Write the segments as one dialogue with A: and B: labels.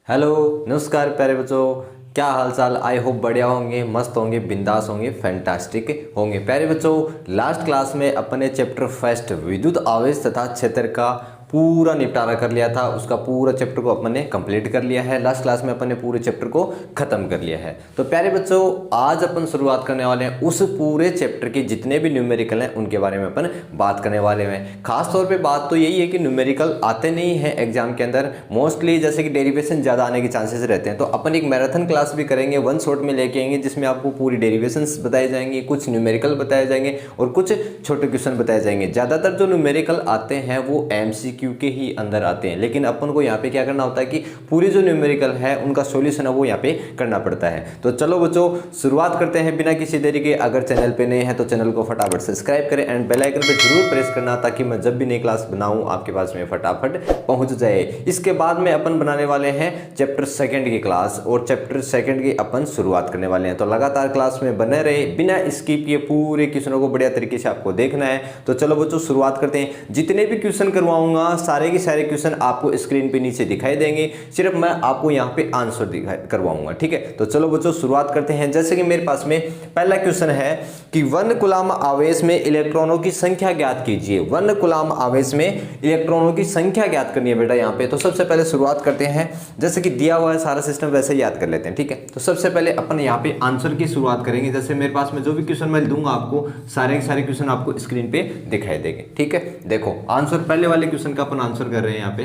A: Hello नमस्कार प्यारे बच्चों, क्या हाल चाल। आई होप बढ़िया होंगे, मस्त होंगे, बिंदास होंगे, फैंटास्टिक होंगे। प्यारे बच्चों, लास्ट क्लास में अपने चैप्टर फर्स्ट विद्युत आवेश तथा क्षेत्र का पूरा निपटारा कर लिया था। उसका पूरा चैप्टर को अपन ने कंप्लीट कर लिया है। लास्ट क्लास में अपन ने पूरे चैप्टर को खत्म कर लिया है। तो प्यारे बच्चों, आज अपन शुरुआत करने वाले हैं उस पूरे चैप्टर के जितने भी न्यूमेरिकल हैं उनके बारे में अपन बात करने वाले हैं। खास तौर पे बात तो यही है कि न्यूमेरिकल आते नहीं हैं एग्जाम के अंदर मोस्टली, जैसे कि डेरिवेशन ज़्यादा आने के चांसेस रहते हैं। तो अपन एक मैराथन क्लास भी करेंगे, वन शॉट में लेके आएंगे, जिसमें आपको पूरी डेरिवेशंस बताए जाएंगे, कुछ न्यूमेरिकल बताए जाएंगे और कुछ छोटे क्वेश्चन बताए जाएंगे। ज़्यादातर जो न्यूमेरिकल आते हैं वो MCQ के ही अंदर आते हैं, लेकिन अपन को यहाँ पे क्या करना होता है कि पूरी जो न्यूमेरिकल है उनका सॉल्यूशन है वो यहाँ पे करना पड़ता है। तो चलो बच्चों, शुरुआत करते हैं बिना किसी देरी के। अगर चैनल पे नए हैं तो चैनल को फटाफट सब्सक्राइब करें एंड बेल आइकन पे जरूर प्रेस करना, ताकि मैं जब भी नई क्लास बनाऊं आपके पास में फटाफट पहुंच जाए। इसके बाद में अपन बनाने वाले हैं चैप्टर सेकंड की क्लास, और चैप्टर सेकंड की अपन शुरुआत करने वाले हैं। तो लगातार क्लास में बने रहे, बिना स्किप किए पूरे क्वेश्चनों को बढ़िया तरीके से आपको देखना है। तो चलो बच्चों, शुरुआत करते हैं। जितने भी क्वेश्चन करवाऊंगा सारे के सारे क्वेश्चन आपको स्क्रीन पे नीचे दिखाई देंगे, सिर्फ मैं आपको यहाँ पे आंसर करवाऊंगा, ठीक है। तो चलो बच्चों, शुरुआत करते हैं। जैसे कि मेरे पास में पहला क्वेश्चन है कि 1 कूलम्ब आवेश में इलेक्ट्रॉनों की संख्या ज्ञात कीजिए। 1 कूलम्ब आवेश में इलेक्ट्रॉनों की संख्या ज्ञात करनी है बेटा यहाँ पे। तो सबसे पहले शुरुआत करते हैं, जैसे कि दिया हुआ है सारा सिस्टम वैसे ही याद कर लेते हैं, ठीक है। तो सबसे पहले अपन यहाँ पे आंसर की शुरुआत करेंगे। जैसे मेरे पास में जो भी क्वेश्चन मैं दूंगा आपको, सारे के सारे क्वेश्चन आपको स्क्रीन पे दिखाई देंगे, ठीक है। देखो आंसर, पहले वाले क्वेश्चन का अपन आंसर कर रहे हैं यहाँ पे।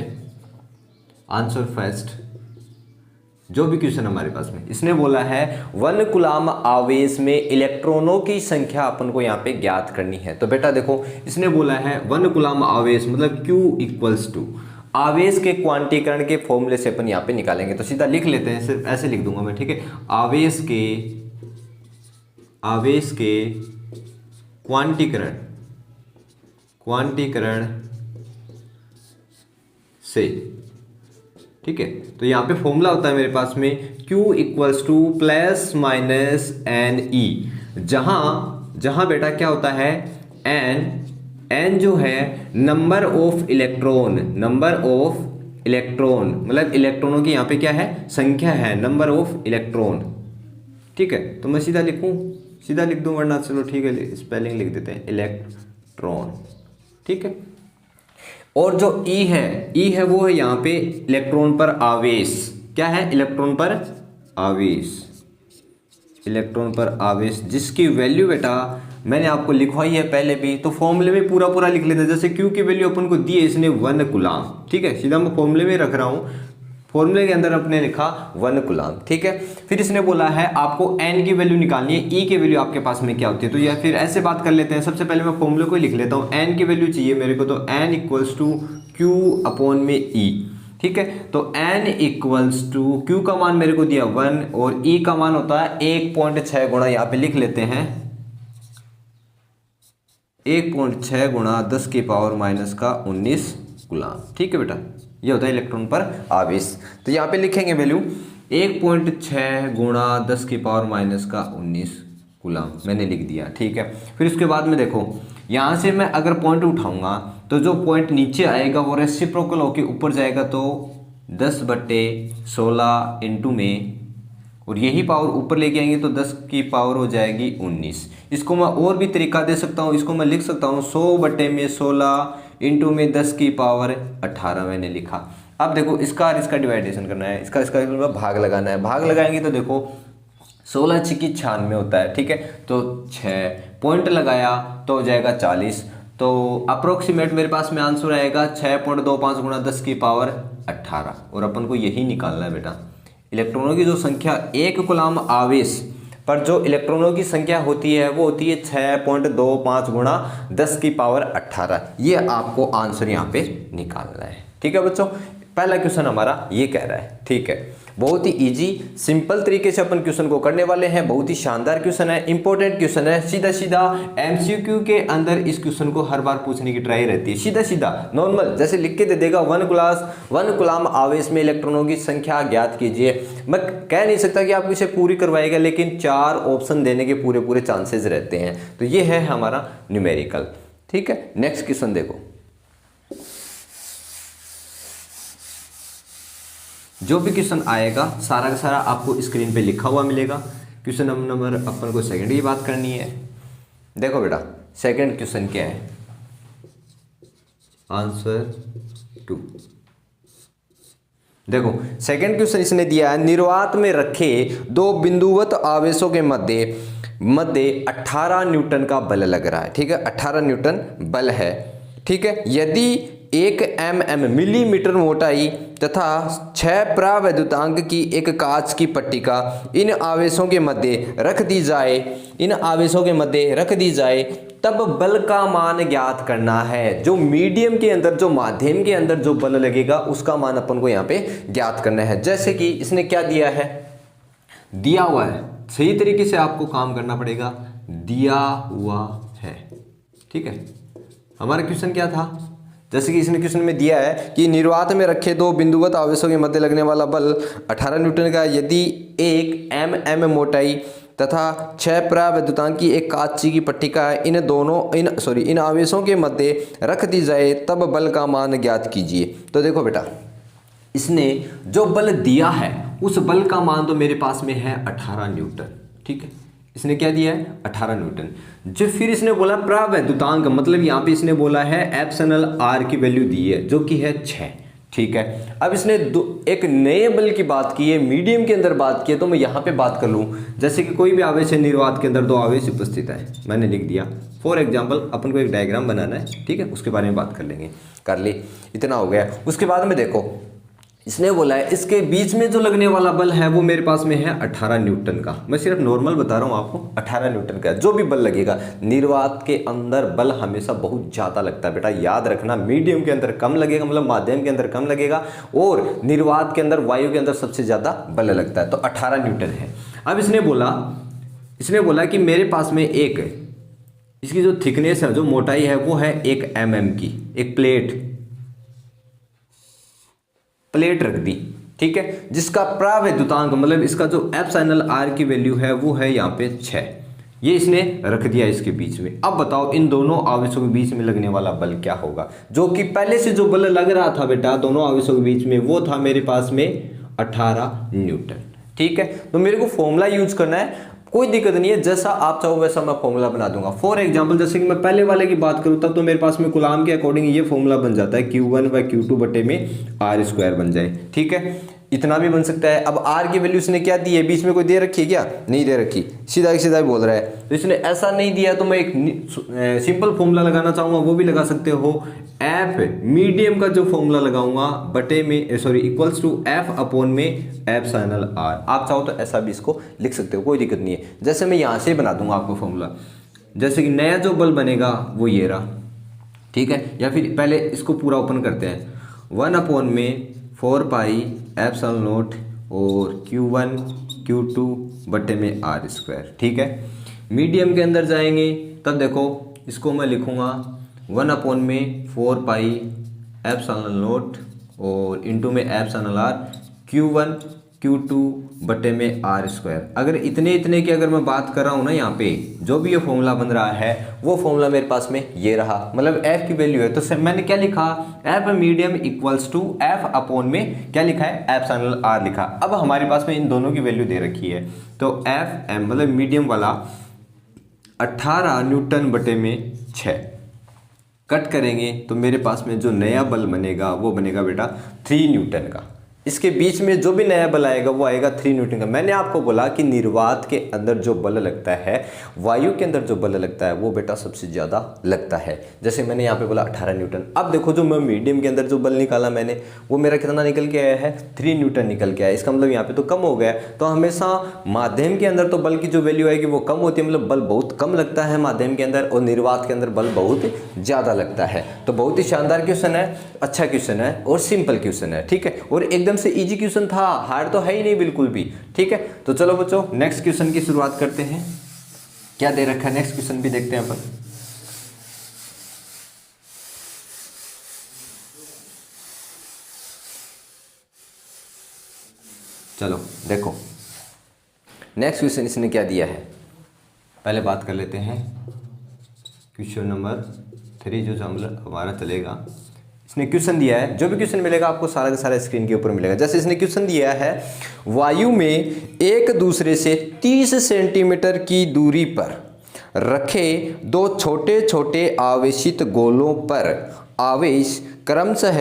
A: आंसर फर्स्ट, जो भी क्वेश्चन हमारे पास में, इसने बोला है 1 कूलम्ब आवेश में इलेक्ट्रॉनों की संख्या अपन को यहाँ पे ज्ञात करनी है। तो बेटा देखो, इसने बोला है 1 कूलम्ब आवेश मतलब Q इक्वल्स टू आवेश के क्वांटीकरण के फॉर्मूले से अपन यहाँ पे निकालेंगे। तो सीधा लिख लेते हैं, सिर्फ ऐसे लिख दूंगा मैं, ठीक है। आवेश के क्वांटीकरण से, ठीक है। तो यहाँ पे फॉर्मूला होता है मेरे पास में Q equals two plus minus NE, जहां बेटा क्या होता है, N जो है नंबर ऑफ इलेक्ट्रॉन मतलब इलेक्ट्रॉनों की यहाँ पे क्या है, संख्या है, नंबर ऑफ इलेक्ट्रॉन, ठीक है। तो मैं सीधा लिख दूं, वरना चलो ठीक है स्पेलिंग लिख देते हैं, इलेक्ट्रॉन, ठीक है। और जो E है वो है यहाँ पे इलेक्ट्रॉन पर आवेश। क्या है, इलेक्ट्रॉन पर आवेश, जिसकी वैल्यू बेटा मैंने आपको लिखवाई है पहले भी। तो फॉर्मूले में पूरा लिख लेते हैं। जैसे Q की वैल्यू अपन को दी है इसने 1 कूलम्ब, ठीक है। सीधा मैं फॉर्मूले में रख रहा हूँ, फॉर्मूले के अंदर अपने लिखा 1 कूलम्ब, ठीक है। फिर इसने बोला है आपको N की वैल्यू निकालनी है, E की वैल्यू आपके पास में क्या होती है। तो या फिर ऐसे बात कर लेते हैं, सबसे पहले मैं फॉर्मूले को लिख लेता हूँ। N की वैल्यू चाहिए मेरे को, तो N equals to Q upon में E, ठीक है। तो N इक्वल्स टू Q का मान मेरे को दिया 1 और E का मान होता है 1.6 गुणा, यहाँ पे लिख लेते हैं 1.6 गुणा 10 की पावर माइनस का 19 कूलम्ब, ठीक है बेटा। ये होता है इलेक्ट्रॉन पर आवेश। तो यहाँ पे लिखेंगे वैल्यू 1.6 गुणा 10 की पावर माइनस का 19 कूलम्ब, मैंने लिख दिया, ठीक है। फिर उसके बाद में देखो, यहाँ से मैं अगर पॉइंट उठाऊंगा तो जो पॉइंट नीचे आएगा वो रेसिप्रोकल होके ऊपर जाएगा, तो 10/16 इंटू में, और यही पावर ऊपर लेके आएंगे तो 10 की पावर हो जाएगी 19। इसको मैं और भी तरीका दे सकता हूँ, इसको मैं लिख सकता हूँ 100/16 इंटू में 10 की पावर 18 मैंने लिखा। अब देखो इसका और इसका डिवाइडेशन करना है, इसका भाग लगाना है। भाग लगाएंगे तो देखो 16 छिकी 96 होता है, ठीक है। तो 6 पॉइंट लगाया तो हो जाएगा 40। तो अप्रोक्सीमेट मेरे पास में आंसर आएगा 6.25 गुणा 10 की पावर 18, और अपन को यही निकालना है बेटा। इलेक्ट्रॉनों की जो संख्या 1 कूलम्ब आवेश पर जो इलेक्ट्रॉनों की संख्या होती है वो होती है 6.25 गुणा 10 की पावर 18। ये आपको आंसर यहाँ पे निकालना है, ठीक है बच्चों। पहला क्वेश्चन हमारा ये कह रहा है, ठीक है। बहुत ही इजी सिंपल तरीके से अपन क्वेश्चन को करने वाले हैं। बहुत ही शानदार क्वेश्चन है, इंपॉर्टेंट क्वेश्चन है, सीधा MCQ के अंदर इस क्वेश्चन को हर बार पूछने की ट्राई रहती है। सीधा नॉर्मल जैसे लिख के दे देगा 1 कूलम्ब आवेश में इलेक्ट्रॉनों की संख्या ज्ञात कीजिए। मैं कह नहीं सकता कि आपको इसे पूरी करवाएगा, लेकिन 4 ऑप्शन देने के पूरे चांसेस रहते हैं। तो ये है हमारा न्यूमेरिकल, ठीक है। नेक्स्ट क्वेश्चन देखो, जो भी क्वेश्चन आएगा सारा का सारा आपको स्क्रीन पे लिखा हुआ मिलेगा। क्वेश्चन नंबर अपन को सेकंड की बात करनी है। देखो बेटा सेकंड क्वेश्चन क्या है, आंसर 2। देखो सेकंड क्वेश्चन इसने दिया है, निर्वात में रखे दो बिंदुवत आवेशों के मध्य 18 न्यूटन का बल लग रहा है। ठीक है, 18 न्यूटन बल है। ठीक है, यदि 1 mm मिलीमीटर मोटाई तथा 6 प्रावैद्युतांक की एक कांच की पट्टिका इन आवेशों के मध्य रख दी जाए, तब बल का मान ज्ञात करना है। जो मीडियम के अंदर, जो माध्यम के अंदर जो बल लगेगा उसका मान अपन को यहाँ पे ज्ञात करना है। जैसे कि इसने क्या दिया है, दिया हुआ है, सही तरीके से आपको काम करना पड़ेगा, दिया हुआ है। ठीक है, हमारा क्वेश्चन क्या था, जैसे कि इसने क्वेश्चन में दिया है कि निर्वात में रखे दो बिंदुवत आवेशों के मध्य लगने वाला बल 18 न्यूटन का, यदि 1 mm मोटाई तथा 6 प्रावैद्युतांक की एक कांच की पट्टिका इन आवेशों के मध्य रख दी जाए, तब बल का मान ज्ञात कीजिए। तो देखो बेटा, इसने जो बल दिया है उस बल का मान तो मेरे पास में है 18 न्यूटन। ठीक है, इसने क्या दिया है, 18 न्यूटन। जो फिर इसने बोला प्रावैद्युतांक, मतलब यहाँ पे इसने बोला है एप्सिलॉन आर की वैल्यू दी है जो कि है 6। ठीक है, अब इसने एक नए बल की बात की है, मीडियम के अंदर बात की है, तो मैं यहाँ पे बात कर लूँ, जैसे कि कोई भी आवेश है, निर्वात के अंदर 2 आवेश उपस्थित है, मैंने लिख दिया। फॉर एग्जाम्पल अपन को एक डायग्राम बनाना है। ठीक है, उसके बारे में बात कर लेंगे, कर ली, इतना हो गया। उसके बाद में देखो इसने बोला है इसके बीच में जो लगने वाला बल है वो मेरे पास में है 18 न्यूटन का। मैं सिर्फ नॉर्मल बता रहा हूँ आपको, 18 न्यूटन का जो भी बल लगेगा। निर्वात के अंदर बल हमेशा बहुत ज़्यादा लगता है बेटा, याद रखना। मीडियम के अंदर कम लगेगा, मतलब माध्यम के अंदर कम लगेगा, और निर्वात के अंदर, वायु के अंदर सबसे ज़्यादा बल लगता है। तो 18 न्यूटन है। अब इसने बोला कि मेरे पास में इसकी जो थिकनेस है, जो मोटाई है, वो है 1 mm की। एक प्लेट रख दी। ठीक है, जिसका प्रावैद्युतांक, मतलब इसका जो एप्सिलॉन आर की वैल्यू है वो है यहाँ पे 6। ये इसने रख दिया इसके बीच में। अब बताओ इन दोनों आवेशों के बीच में लगने वाला बल क्या होगा। जो कि पहले से जो बल लग रहा था बेटा दोनों आवेशों के बीच में, वो था मेरे पास में 18 न्यूटन। ठीक है, तो मेरे को फॉर्मूला यूज करना है, कोई दिक्कत नहीं है, जैसा आप चाहो वैसा मैं फॉर्मूला बना दूंगा। फॉर एग्जांपल जैसे कि मैं पहले वाले की बात करूं, तब तो मेरे पास में कूलाम के अकॉर्डिंग ये फॉर्मूला बन जाता है, Q1/Q2 बटे में R² बन जाए। ठीक है, इतना भी बन सकता है। अब R की वैल्यू इसने क्या दी है, बीच में कोई दे रखी है क्या, नहीं दे रखी, सीधा ही बोल रहा है। तो इसने ऐसा नहीं दिया, तो मैं एक सिंपल फॉर्मूला लगाना चाहूंगा, वो भी लगा सकते हो। एफ मीडियम का जो फॉर्मूला लगाऊंगा बटे में इक्वल्स टू F/में एप्सिलॉन आर। आप चाहो तो ऐसा भी इसको लिख सकते हो, कोई दिक्कत नहीं है। जैसे मैं यहाँ से बना दूंगा आपको फॉर्मूला, जैसे कि नया जो बल बनेगा वो ये रहा। ठीक है, या फिर पहले इसको पूरा ओपन करते हैं, 1 4 पाई एप्सिलॉन नॉट और Q1 Q2 बटे में R²। ठीक है, मीडियम के अंदर जाएंगे तब देखो इसको मैं लिखूंगा 1 4 पाई एप्सिलॉन नॉट और इंटू में एप्सिलॉन आर Q1 Q2 बटे में R²। अगर इतने की अगर मैं बात कर रहा हूँ ना, यहाँ पे जो भी ये फॉर्मूला बन रहा है वो फॉर्मूला मेरे पास में ये रहा, मतलब F की वैल्यू है। तो मैंने क्या लिखा, F medium equals to F/ में क्या लिखा है, एप्सिलॉन आर लिखा। अब हमारे पास में इन दोनों की वैल्यू दे रखी है, तो F मतलब मीडियम वाला 18 न्यूटन बटे में 6 कट करेंगे तो मेरे पास में जो नया बल बनेगा वो बनेगा बेटा 3 न्यूटन का। इसके बीच में जो भी नया बल आएगा वो आएगा 3 न्यूटन का। मैंने आपको बोला कि निर्वात के अंदर जो बल लगता है, वायु के अंदर जो बल लगता है वो बेटा सबसे ज़्यादा लगता है। जैसे मैंने यहाँ पे बोला 18 न्यूटन। अब देखो जो मैं मीडियम के अंदर जो बल निकाला मैंने, वो मेरा कितना निकल के आया है, 3 न्यूटन निकल के आया। इसका मतलब यहाँ पे तो कम हो गया। तो हमेशा माध्यम के अंदर तो बल की जो वैल्यू आएगी वो कम होती है, मतलब बल बहुत कम लगता है माध्यम के अंदर, और निर्वात के अंदर बल बहुत ज़्यादा लगता है। तो बहुत ही शानदार क्वेश्चन है, अच्छा क्वेश्चन है और सिंपल क्वेश्चन है। ठीक है, और एकदम से इजी क्वेश्चन था, हार्ड तो है ही नहीं बिल्कुल भी। ठीक है, तो चलो बच्चों नेक्स्ट क्वेश्चन की शुरुआत करते हैं। क्या दे रखा है, नेक्स्ट क्वेश्चन भी देखते हैं अपन। चलो देखो नेक्स्ट क्वेश्चन इसने क्या दिया है, पहले बात कर लेते हैं क्वेश्चन नंबर 3 जो हमारा चलेगा। इसने क्वेश्चन दिया है, जो भी क्वेश्चन मिलेगा आपको सारा का सारा स्क्रीन के ऊपर मिलेगा। जैसे इसने क्वेश्चन दिया है, वायु में एक दूसरे से 30 सेंटीमीटर की दूरी पर रखे दो छोटे छोटे आवेशित गोलों पर आवेश क्रमशः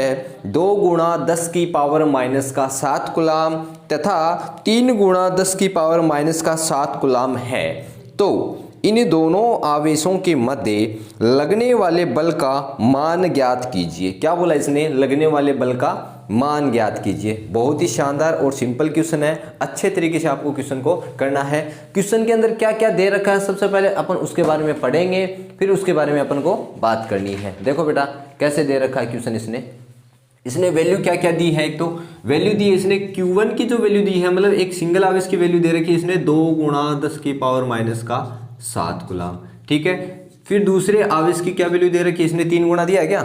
A: 2 गुणा 10 की पावर माइनस का 7 कूलाम तथा 3 गुणा 10 की पावर माइनस का 7 कूलाम है, तो इन दोनों आवेशों के मध्य लगने वाले बल का मान ज्ञात कीजिए। क्या बोला इसने? लगने वाले बल का मान ज्ञात कीजिए। बहुत ही शानदार और सिंपल क्वेश्चन है, अच्छे तरीके से आपको क्वेश्चन को करना है। क्वेश्चन के अंदर क्या क्या दे रखा है सबसे पहले अपन उसके बारे में पढ़ेंगे, फिर उसके बारे में अपन को बात करनी है। देखो बेटा कैसे दे रखा है क्वेश्चन, इसने वैल्यू क्या क्या दी है। एक तो वैल्यू दी है इसने Q1 की, जो वैल्यू दी है मतलब एक सिंगल आवेश की वैल्यू दे रखी है इसने 2 गुणा 10 की पावर माइनस का 7 कूलाम, ठीक है। फिर दूसरे आवेश की क्या वैल्यू दे रखी है इसने, 3 गुणा दिया है क्या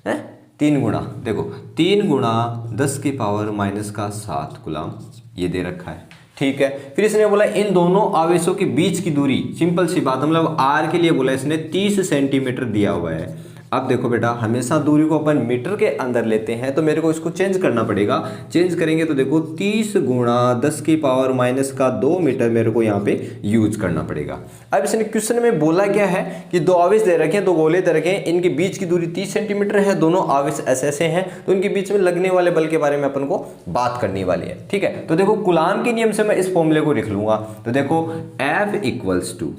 A: है, 3 गुणा, देखो 3 गुणा 10 की पावर माइनस का 7 कूलाम ये दे रखा है, ठीक है। फिर इसने बोला इन दोनों आवेशों के बीच की दूरी, सिंपल सी बात, मतलब R के लिए बोला इसने 30 सेंटीमीटर दिया हुआ है। अब देखो बेटा हमेशा दूरी को अपन मीटर के अंदर लेते हैं, तो मेरे को इसको चेंज करना पड़ेगा। चेंज करेंगे तो देखो 30 गुणा 10 की पावर माइनस का 2 मीटर मेरे को यहाँ पे यूज करना पड़ेगा। अब इसने क्वेश्चन में बोला क्या है कि दो आवेश दे रखे हैं, दो गोले दे रखे हैं, इनके बीच की दूरी 30 सेंटीमीटर है, दोनों आवेश ऐसे हैं, तो इनके बीच में लगने वाले बल के बारे में अपन को बात करनी वाली है, ठीक है। तो देखो कूलाम के नियम से मैं इस फॉर्मूले को लिख लूंगा, तो देखो F equals to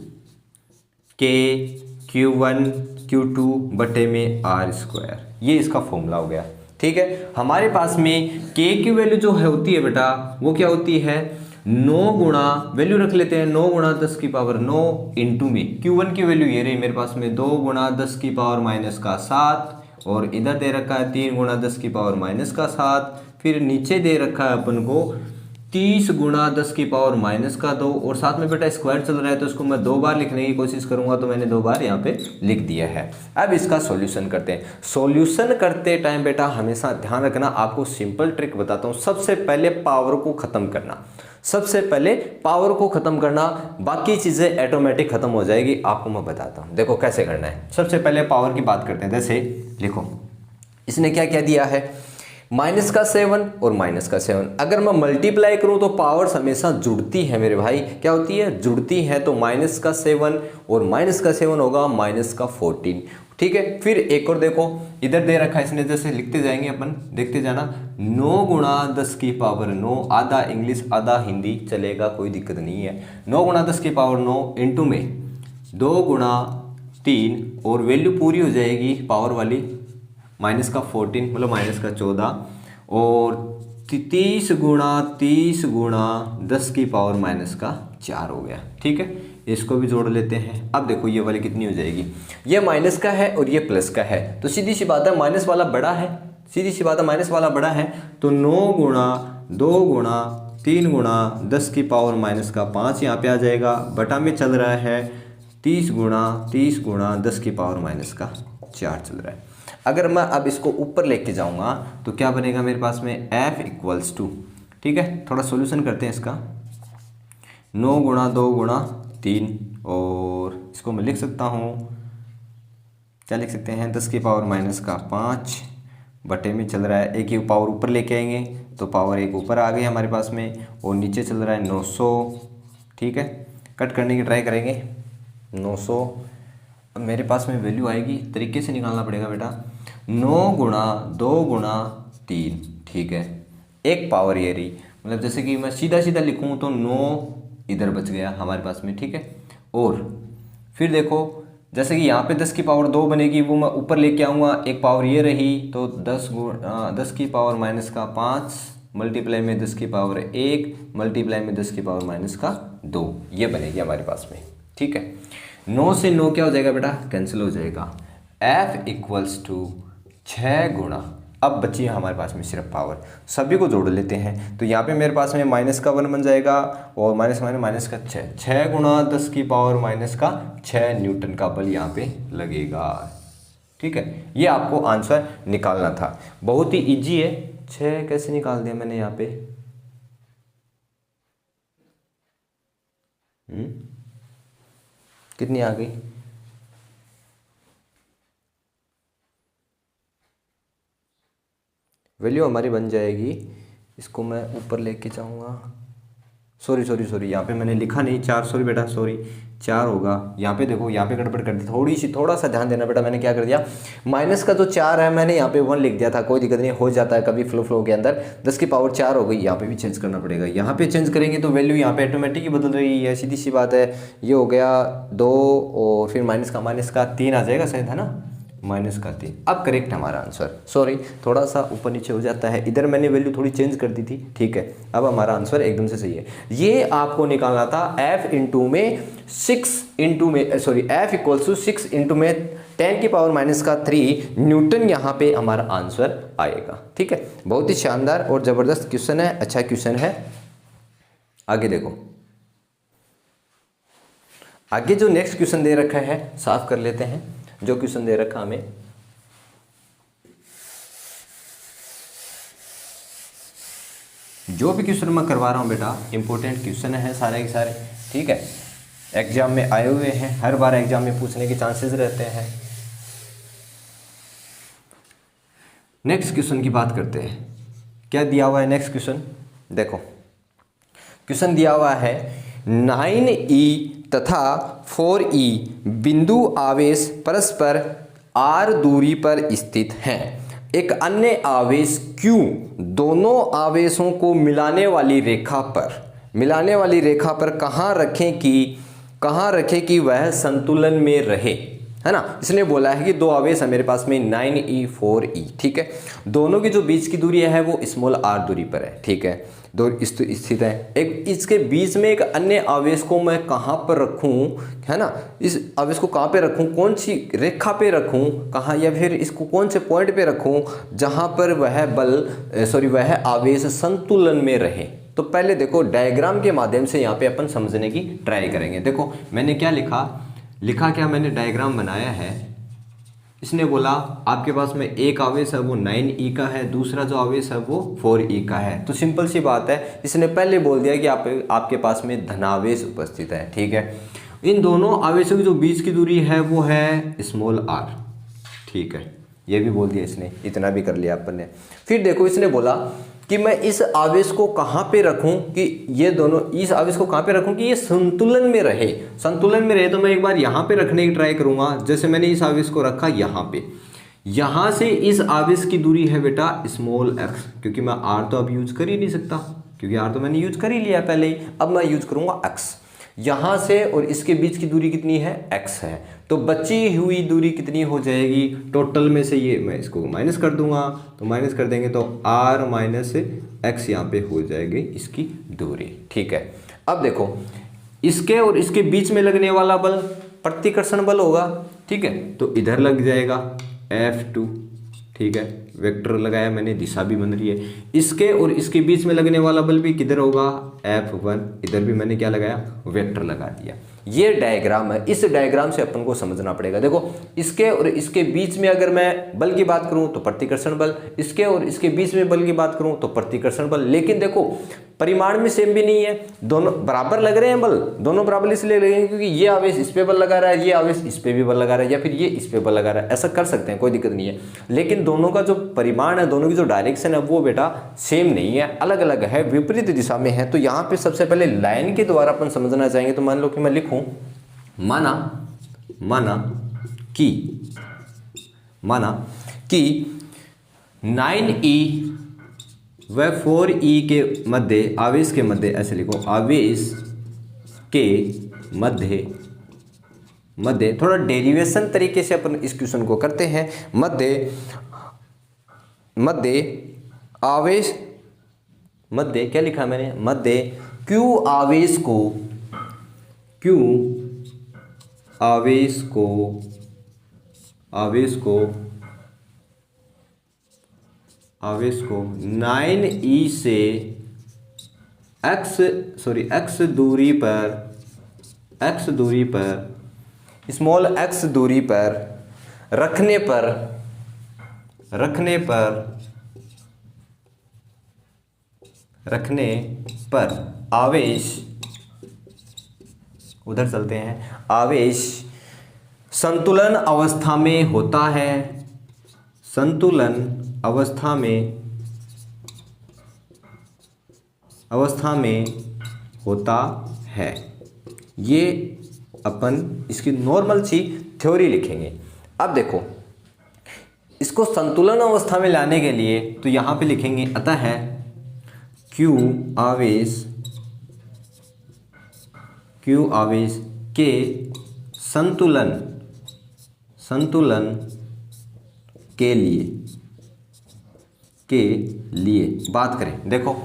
A: K Q1 Q2 बटे में R स्क्वायर, ये इसका फॉर्मूला हो गया, ठीक है। हमारे पास में K की वैल्यू जो है होती है बेटा वो क्या होती है, 9 गुणा, वैल्यू रख लेते हैं 9 गुणा 10 की पावर 9 इंटू में Q1 की वैल्यू ये रही मेरे पास में 2 गुणा 10 की पावर माइनस का 7, और इधर दे रखा है 3 गुणा 10 की पावर माइनस का 7, फिर नीचे दे रखा है अपन को 30 गुणा 10 की पावर माइनस का 2, और साथ में बेटा स्क्वायर चल रहा है तो इसको मैं 2 बार लिखने की कोशिश करूंगा, तो मैंने 2 बार यहाँ पे लिख दिया है। अब इसका सॉल्यूशन करते हैं। सॉल्यूशन करते टाइम बेटा हमेशा ध्यान रखना, आपको सिंपल ट्रिक बताता हूँ। सबसे पहले पावर को खत्म करना, सबसे पहले पावर को खत्म करना, बाकी चीजें ऑटोमेटिक खत्म हो जाएगी। आपको मैं बताता हूँ, देखो कैसे करना है। सबसे पहले पावर की बात करते हैं। जैसे लिखो इसने क्या क्या दिया है, माइनस का 7 और माइनस का 7, अगर मैं मल्टीप्लाई करूं तो पावर्स हमेशा जुड़ती है मेरे भाई, क्या होती है, जुड़ती है। तो माइनस का 7 और माइनस का 7 होगा माइनस का 14, ठीक है। फिर एक और देखो इधर दे रखा है इसने, जैसे लिखते जाएंगे अपन, देखते जाना, 9 गुणा 10 की पावर 9, आधा इंग्लिश आधा हिंदी चलेगा, कोई दिक्कत नहीं है। 9 गुणा 10 की पावर 9 इंटू में 2 गुणा 3, और वैल्यू पूरी हो जाएगी पावर वाली माइनस का 14, मतलब माइनस का 14, और 30 गुणा 10 की पावर माइनस का 4 हो गया, ठीक है। इसको भी जोड़ लेते हैं। अब देखो ये वाली कितनी हो जाएगी, ये माइनस का है और ये प्लस का है, तो सीधी सी बात है माइनस वाला बड़ा है, सीधी सी बात है माइनस वाला बड़ा है। तो 9 गुणा 2 गुणा 3 गुणा 10 की पावर माइनस का 5 यहाँ पे आ जाएगा, बटा में चल रहा है 30 गुणा 10 की पावर माइनस का 4 चल रहा है। अगर मैं अब इसको ऊपर लेके जाऊंगा तो क्या बनेगा मेरे पास में, F इक्वल्स टू, ठीक है। थोड़ा सॉल्यूशन करते हैं इसका, 9 गुणा 2 गुणा 3, और इसको मैं लिख सकता हूँ, क्या लिख सकते हैं, 10 की पावर माइनस का 5 बटे में चल रहा है, एक ही पावर ऊपर लेके आएंगे तो पावर एक ऊपर आ गई हमारे पास में, और नीचे चल रहा है 900, ठीक है। कट करने की ट्राई करेंगे, 900, अब मेरे पास में वैल्यू आएगी, तरीके से निकालना पड़ेगा बेटा, 9 गुणा 2 गुणा 3, ठीक है। एक पावर ये रही, मतलब जैसे कि मैं सीधा सीधा लिखूँ तो 9 इधर बच गया हमारे पास में, ठीक है। और फिर देखो जैसे कि यहाँ पे 10 की पावर 2 बनेगी, वो मैं ऊपर लेके आऊँगा, एक पावर ये रही, तो 10 की पावर माइनस का 5 मल्टीप्लाई में 10 की पावर 1 मल्टीप्लाई में 10 की पावर माइनस का 2, ये बनेगी हमारे पास में, ठीक है। 9 से 9 क्या हो जाएगा बेटा, कैंसिल हो जाएगा। F इक्वल्स टू 6 गुणा, अब बची है हमारे पास में सिर्फ पावर, सभी को जोड़ लेते हैं। तो यहाँ पे मेरे पास में माइनस का 1 बन जाएगा, और माइनस का 6 गुणा 10 की पावर माइनस का 6 न्यूटन का बल यहाँ पे लगेगा, ठीक है। ये आपको आंसर निकालना था, बहुत ही इजी है। 6 कैसे निकाल दिया मैंने यहाँ पे, कितनी आ गई, वैल्यू हमारी बन जाएगी, इसको मैं ऊपर लेके जाऊँगा, सॉरी यहाँ पे मैंने लिखा नहीं 4, सॉरी बेटा सॉरी 4 होगा। यहाँ पे देखो, यहाँ पे गड़बड़ कर दी, थोड़ा सा ध्यान देना बेटा। मैंने क्या कर दिया, माइनस का जो 4 है मैंने यहाँ पे 1 लिख दिया था, कोई दिक्कत नहीं, हो जाता है कभी फ्लो के अंदर। 10 की पावर 4 हो गई, यहाँ पे भी चेंज करना पड़ेगा। यहाँ पे चेंज करेंगे तो वैल्यू यहाँ पे ऑटोमेटिक ही बदल रही है, सीधी सी बात है। ये हो गया 2 और फिर माइनस का 3 आ जाएगा शायद, है ना, -3। अब करेक्ट हमारा आंसर, सॉरी थोड़ा सा ऊपर नीचे हो जाता है, इधर मैंने वैल्यू थोड़ी चेंज कर दी थी, ठीक है। अब हमारा आंसर एकदम से सही है। ये आपको निकालना था f इंटू में 6 इंटू में, sorry f equal to 6 into में 10 की पावर -3 न्यूटन, यहाँ पे हमारा आंसर आएगा, ठीक है। बहुत ही शानदार और ज़बरदस्त क्वेश्चन है, अच्छा क्वेश्चन है। आगे देखो, आगे जो नेक्स्ट क्वेश्चन दे रखा है साफ कर लेते हैं। जो क्वेश्चन दे रखा हमें, जो भी क्वेश्चन मैं करवा रहा हूं बेटा इंपॉर्टेंट क्वेश्चन है सारे के सारे, ठीक है। एग्जाम में आए हुए हैं, हर बार एग्जाम में पूछने के चांसेस रहते हैं। नेक्स्ट क्वेश्चन की बात करते हैं। क्या दिया हुआ है नेक्स्ट क्वेश्चन, देखो क्वेश्चन दिया हुआ है 9e तथा 4e बिंदु आवेश परस्पर r दूरी पर स्थित हैं। एक अन्य आवेश q दोनों आवेशों को मिलाने वाली रेखा पर कहाँ रखें कि वह संतुलन में रहे, है ना। इसने बोला है कि दो आवेश है मेरे पास में 9e 4e, ठीक है। दोनों की जो बीच की दूरी है वो स्मॉल r दूरी पर है, ठीक है, दो स्थित है। एक इसके बीच में एक अन्य आवेश को मैं कहाँ पर रखूँ, है ना, इस आवेश को कहाँ पे रखूँ, कौन सी रेखा पे रखूँ, कहाँ, या फिर इसको कौन से पॉइंट पे रखूँ जहाँ पर वह आवेश संतुलन में रहे। तो पहले देखो डायग्राम के माध्यम से यहाँ पे अपन समझने की ट्राई करेंगे। देखो मैंने क्या लिखा क्या मैंने डायग्राम बनाया है। इसने बोला आपके पास में एक आवेश है वो 9e का है, दूसरा जो आवेश है वो 4e का है। तो सिंपल सी बात है, इसने पहले बोल दिया कि आपके पास में धनावेश उपस्थित है, ठीक है। इन दोनों आवेशों की जो बीच की दूरी है वो है स्मॉल r, ठीक है। ये भी बोल दिया इसने, इतना भी कर लिया अपन ने। फिर देखो इसने बोला कि मैं इस आवेश को कहाँ पे रखूँ कि ये दोनों, इस आवेश को कहाँ पे रखूँ कि ये संतुलन में रहे। संतुलन में रहे तो मैं एक बार यहाँ पे रखने की ट्राई करूँगा। जैसे मैंने इस आवेश को रखा यहाँ पे, यहाँ से इस आवेश की दूरी है बेटा स्मॉल x, क्योंकि मैं r तो अब यूज कर ही नहीं सकता, क्योंकि r तो मैंने यूज कर ही लिया पहले ही। अब मैं यूज करूँगा x। यहाँ से और इसके बीच की दूरी कितनी है, x है। तो बची हुई दूरी कितनी हो जाएगी, टोटल में से ये मैं इसको माइनस कर दूंगा, तो माइनस कर देंगे तो r माइनस x यहाँ पे हो जाएगी इसकी दूरी, ठीक है। अब देखो इसके और इसके बीच में लगने वाला बल प्रतिकर्षण बल होगा, ठीक है। तो इधर लग जाएगा F2, ठीक है, वेक्टर लगाया मैंने, दिशा भी बन रही है। इसके और इसके बीच में लगने वाला बल भी किधर होगा, F1, इधर भी मैंने क्या लगाया, वेक्टर लगा दिया। ये डायग्राम है, इस डायग्राम से अपन को समझना पड़ेगा। देखो इसके और इसके बीच में अगर मैं बल की बात करूं तो प्रतिकर्षण बल, इसके और इसके बीच में बल की बात करूं तो प्रतिकर्षण बल। लेकिन देखो परिमाण में सेम भी नहीं है, दोनों बराबर लग रहे हैं बल, दोनों बराबर इसलिए लगेंगे क्योंकि ये आवेश इस पे बल लगा रहा है, ये आवेश इस पे भी बल लगा रहा है, या फिर ये इस पे बल लगा रहा है, ऐसा कर सकते हैं, कोई दिक्कत नहीं है। लेकिन दोनों का जो परिमाण है, दोनों की जो डायरेक्शन है वो बेटा सेम नहीं है, अलग अलग है, विपरीत दिशा में है। तो यहाँ पे सबसे पहले लाइन के द्वारा अपन समझना चाहेंगे। तो मान लो कि मैं लिखूं माना कि 9e व 4e के मध्य, आवेश के मध्य, ऐसे लिखो, आवेश के मध्य थोड़ा डेरिवेशन तरीके से अपन इस क्वेश्चन को करते हैं। मध्य आवेश, मध्य क्या लिखा मैंने, मध्य q आवेश को 9e से x दूरी पर स्मॉल x दूरी पर रखने पर आवेश, उधर चलते हैं, आवेश संतुलन अवस्था में होता है, संतुलन अवस्था में अवस्था में होता है। ये अपन इसकी नॉर्मल सी थ्योरी लिखेंगे। अब देखो इसको संतुलन अवस्था में लाने के लिए तो यहाँ पे लिखेंगे अतः Q आवेश के संतुलन के लिए बात करें। देखो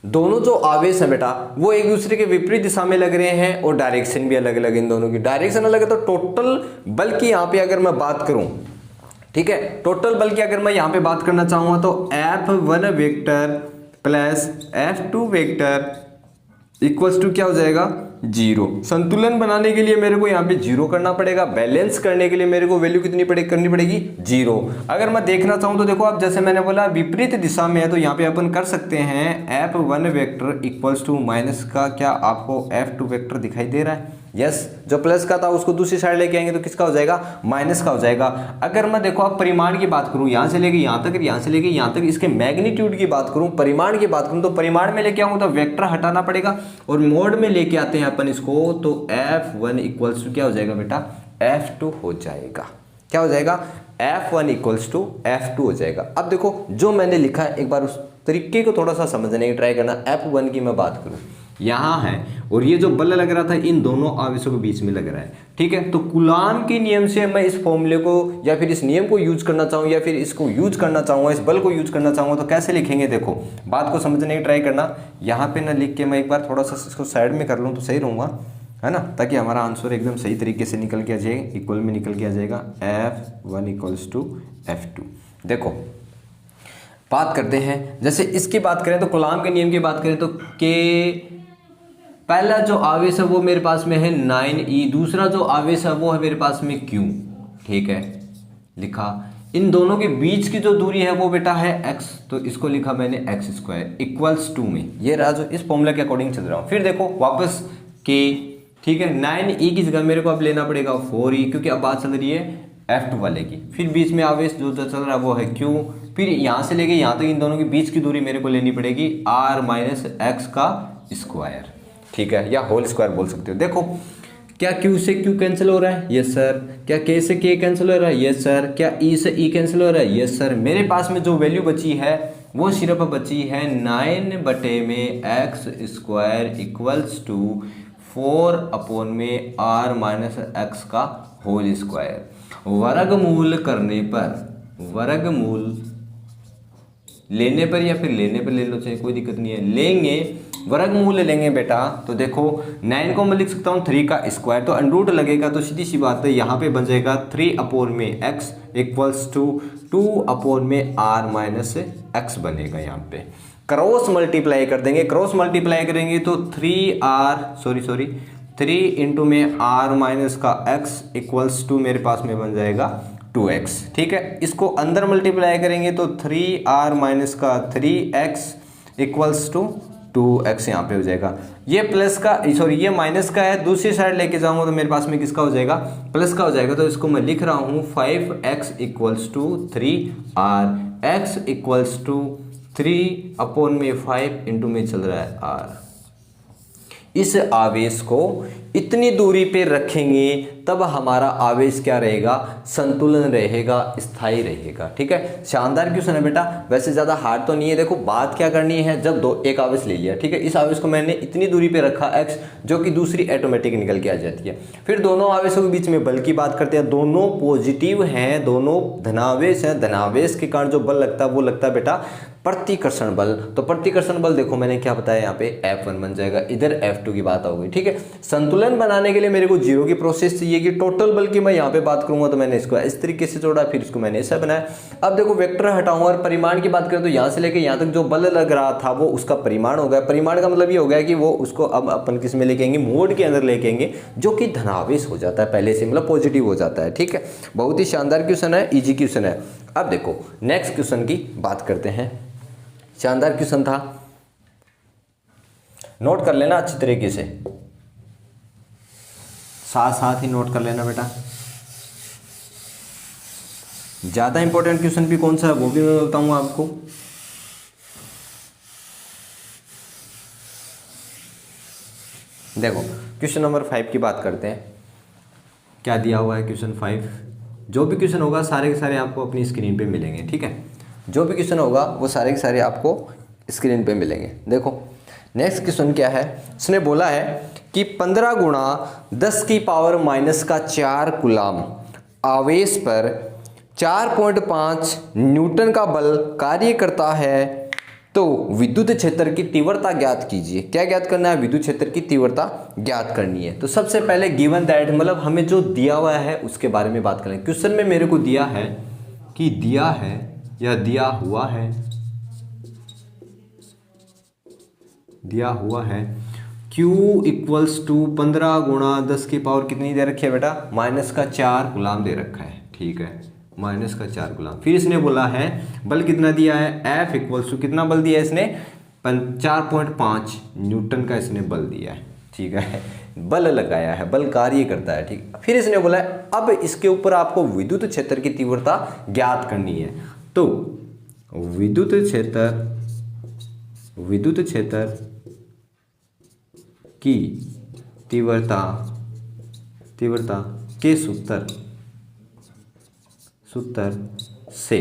A: दोनों जो आवेश है बेटा वो एक दूसरे के विपरीत दिशा में लग रहे हैं और डायरेक्शन भी अलग अलग, इन दोनों की डायरेक्शन अलग है। तो टोटल बल की यहाँ पे अगर मैं बात करूं, ठीक है, टोटल बल की अगर मैं यहाँ पे बात करना चाहूंगा तो F1 vector plus F2 vector equals to क्या हो जाएगा, 0। संतुलन बनाने के लिए मेरे को यहाँ पे 0 करना पड़ेगा, बैलेंस करने के लिए मेरे को वैल्यू कितनी करनी पड़ेगी, 0। अगर मैं देखना चाहूँ तो देखो आप जैसे मैंने बोला विपरीत दिशा में है तो यहाँ पे अपन कर सकते हैं F1 vector equals to minus का क्या आपको F2 वेक्टर दिखाई दे रहा है, यस। जो प्लस का था उसको दूसरी साइड लेके आएंगे तो किसका हो जाएगा, माइनस का हो जाएगा। अगर मैं देखो आप परिमाण की बात करूं, यहां से लेके यहां तक, यहां से लेके यहां तक, इसके मैग्नीट्यूड की बात करूं, परिमाण की बात करूं तो परिमाण में लेके आऊंगा तो वेक्टर हटाना पड़ेगा और मोड में लेके आते हैं अपन इसको तो F1 इक्वल्स टू क्या हो जाएगा बेटा, F2 हो जाएगा। क्या हो जाएगा, F1 इक्वल्स टू F2 हो जाएगा। अब देखो जो मैंने लिखा है एक बार उस तरीके को थोड़ा सा समझने की ट्राई करना। F1 की मैं बात करूं यहाँ है और ये जो बल लग रहा था इन दोनों आवेशों के बीच में लग रहा है, ठीक है। तो कूलाम के नियम से मैं इस फॉर्मूले को या फिर इस नियम को यूज करना चाहूँ या फिर इसको यूज करना चाहूँगा, इस बल को यूज करना चाहूँगा तो कैसे लिखेंगे, देखो बात को समझने की ट्राई करना। यहाँ पे ना लिख के मैं एक बार थोड़ा सा इसको साइड में कर लूँ तो सही रहूँगा, है ना, ताकि हमारा आंसर एकदम सही तरीके से निकल के आ जाएगा, इक्वल में निकल के आ जाएगा F1 इक्वल्स टू F2। देखो बात करते हैं, जैसे इसकी बात करें तो कूलाम के नियम की बात करें तो के पहला जो आवेश है वो मेरे पास में है 9e, दूसरा जो आवेश है वो है मेरे पास में Q, ठीक है, लिखा। इन दोनों के बीच की जो दूरी है वो बेटा है x, तो इसको लिखा मैंने x² इक्वल्स टू में, ये रहा जो इस फॉर्मूला के अकॉर्डिंग चल रहा हूँ। फिर देखो वापस k, ठीक है, 9e की जगह मेरे को अब लेना पड़ेगा 4e क्योंकि अब बात चल रही है F2 वाले की। फिर बीच में आवेश जो चल रहा है वो है Q, फिर यहाँ से लेके यहाँ तक इन दोनों के बीच की दूरी मेरे को लेनी पड़ेगी r माइनस x का स्क्वायर, ठीक है, या होल स्क्वायर बोल सकते हो। देखो क्या Q से Q कैंसिल हो रहा है, यस सर। क्या K से K कैंसिल हो रहा है, यस सर। क्या E से E कैंसिल हो रहा है, यस सर। मेरे पास में जो वैल्यू बची है वो सिर्फ बची है 9 बटे में x² इक्वल्स टू 4 अपॉन में r माइनस x का होल स्क्वायर। वर्गमूल करने पर, वर्गमूल लेने पर या फिर लेने पर ले लो, चाहे कोई दिक्कत नहीं है, लेंगे वर्गमूल लेंगे बेटा तो देखो 9 को मैं लिख सकता हूँ 3 का स्क्वायर, तो अंडरूट लगेगा तो सीधी सी बात है यहाँ पे बन जाएगा 3 अपॉन में x इक्वल्स टू 2 अपॉन में r माइनस x बनेगा। यहाँ पे क्रॉस मल्टीप्लाई कर देंगे, क्रॉस मल्टीप्लाई करेंगे तो 3 इंटू में r माइनस का x इक्वल्स टू मेरे पास में बन जाएगा 2x, ठीक है। इसको अंदर मल्टीप्लाई करेंगे तो 3r माइनस का 3x इक्वल्स टू 2x यहाँ पे हो जाएगा। ये प्लस का सॉरी ये माइनस का है, दूसरी साइड लेके जाऊंगा तो मेरे पास में किसका हो जाएगा, प्लस का हो जाएगा। तो इसको मैं लिख रहा हूँ 5x equals to 3r, x equals to 3 upon में 5 इंटू में चल रहा है r। इस आवेश को इतनी दूरी पे रखेंगे तब हमारा आवेश क्या रहेगा, संतुलन रहेगा, स्थायी रहेगा, ठीक है। शानदार क्वेश्चन है बेटा, वैसे ज़्यादा हार्ड तो नहीं है। देखो बात क्या करनी है, जब एक आवेश ले लिया, ठीक है, इस आवेश को मैंने इतनी दूरी पे रखा x जो कि दूसरी ऑटोमेटिक निकल के आ जाती है। फिर दोनों आवेशों के बीच में बल की बात करते हैं, दोनों पॉजिटिव हैं, दोनों धनावेश हैं। धनावेश के कारण जो बल लगता है वो लगता है बेटा प्रतिकर्षण बल। तो प्रतिकर्षण बल देखो मैंने क्या बताया, यहाँ पे F1 बन जाएगा, इधर F2 की बात होगी, ठीक है। संतुलन बनाने के लिए मेरे को 0 की प्रोसेस चाहिए कि टोटल बल की मैं यहाँ पे बात करूंगा तो मैंने इसको इस तरीके से जोड़ा, फिर इसको मैंने ऐसा बनाया। अब देखो वेक्टर हटाऊंगा और परिमाण की बात करें तो यहाँ से लेके यहाँ तक जो बल लग रहा था वो उसका परिमाण हो गया। परिमाण का मतलब ये हो गया कि वो उसको अब अपन किस में लेके आएंगे, मोड के अंदर लेके आएंगे, जो कि धनावेश हो जाता है पहले से, मतलब पॉजिटिव हो जाता है, ठीक है। बहुत ही शानदार क्वेश्चन है, ईजी क्वेश्चन है। अब देखो नेक्स्ट क्वेश्चन की बात करते हैं। शानदार क्वेश्चन था, नोट कर लेना अच्छी तरीके से, साथ साथ ही नोट कर लेना बेटा। ज्यादा इंपॉर्टेंट क्वेश्चन भी कौन सा है वो भी मैं बताऊंगा आपको। देखो क्वेश्चन नंबर 5 की बात करते हैं। क्या दिया हुआ है क्वेश्चन 5? जो भी क्वेश्चन होगा सारे के सारे आपको अपनी स्क्रीन पे मिलेंगे, ठीक है। जो भी क्वेश्चन होगा वो सारे के सारे आपको स्क्रीन पे मिलेंगे। देखो नेक्स्ट क्वेश्चन क्या है, उसने बोला है कि 15 गुणा 10 की पावर माइनस का 4 कूलाम आवेश पर 4.5 न्यूटन का बल कार्य करता है, तो विद्युत क्षेत्र की तीव्रता ज्ञात कीजिए। क्या ज्ञात करना है? विद्युत क्षेत्र की तीव्रता ज्ञात करनी है। तो सबसे पहले गिवन दैट, मतलब हमें जो दिया हुआ है उसके बारे में बात करें। क्वेश्चन में मेरे को दिया है कि दिया है या दिया हुआ है Q इक्वल्स टू 15 गुणा 10 की पावर कितनी दे रखी है बेटा? माइनस का 4 गुलाम दे रखा है, ठीक है, माइनस का 4 गुलाम। फिर इसने बोला है बल कितना दिया है? F इक्वल्स टू कितना बल दिया है इसने? 4.5 न्यूटन का इसने बल दिया है, ठीक है, बल लगाया है, बल कार्य करता है, ठीक। फिर इसने बोला है अब इसके ऊपर आपको विद्युत क्षेत्र की तीव्रता ज्ञात करनी है। तो विद्युत क्षेत्र की तीव्रता के सूत्र से,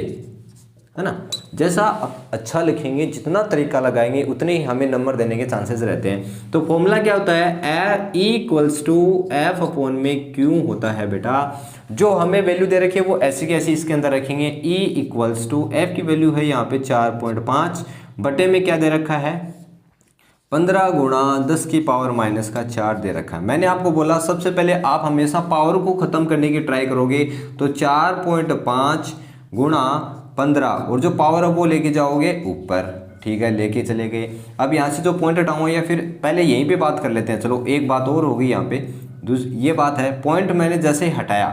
A: है ना। जैसा आप अच्छा लिखेंगे, जितना तरीका लगाएंगे उतने ही हमें नंबर देने के चांसेस रहते हैं। तो फॉर्मूला क्या होता है? E equals to F upon में क्यू होता है बेटा। जो हमें वैल्यू दे रखी है वो ऐसी की ऐसी इसके अंदर रखेंगे। E इक्वल्स टू एफ की वैल्यू है यहाँ पे 4.5 बटे में क्या दे रखा है? 15 गुणा 10 की पावर माइनस का 4 दे रखा है। मैंने आपको बोला सबसे पहले आप हमेशा पावर को खत्म करने की ट्राई करोगे, तो 4.5 गुणा 15 और जो पावर है वो लेके जाओगे ऊपर, ठीक है, लेके चले गए। अब यहाँ से जो पॉइंट हटाऊंगा, या फिर पहले यहीं पे बात कर लेते हैं। चलो एक बात और होगी यहाँ पे, ये बात है, पॉइंट मैंने जैसे ही हटाया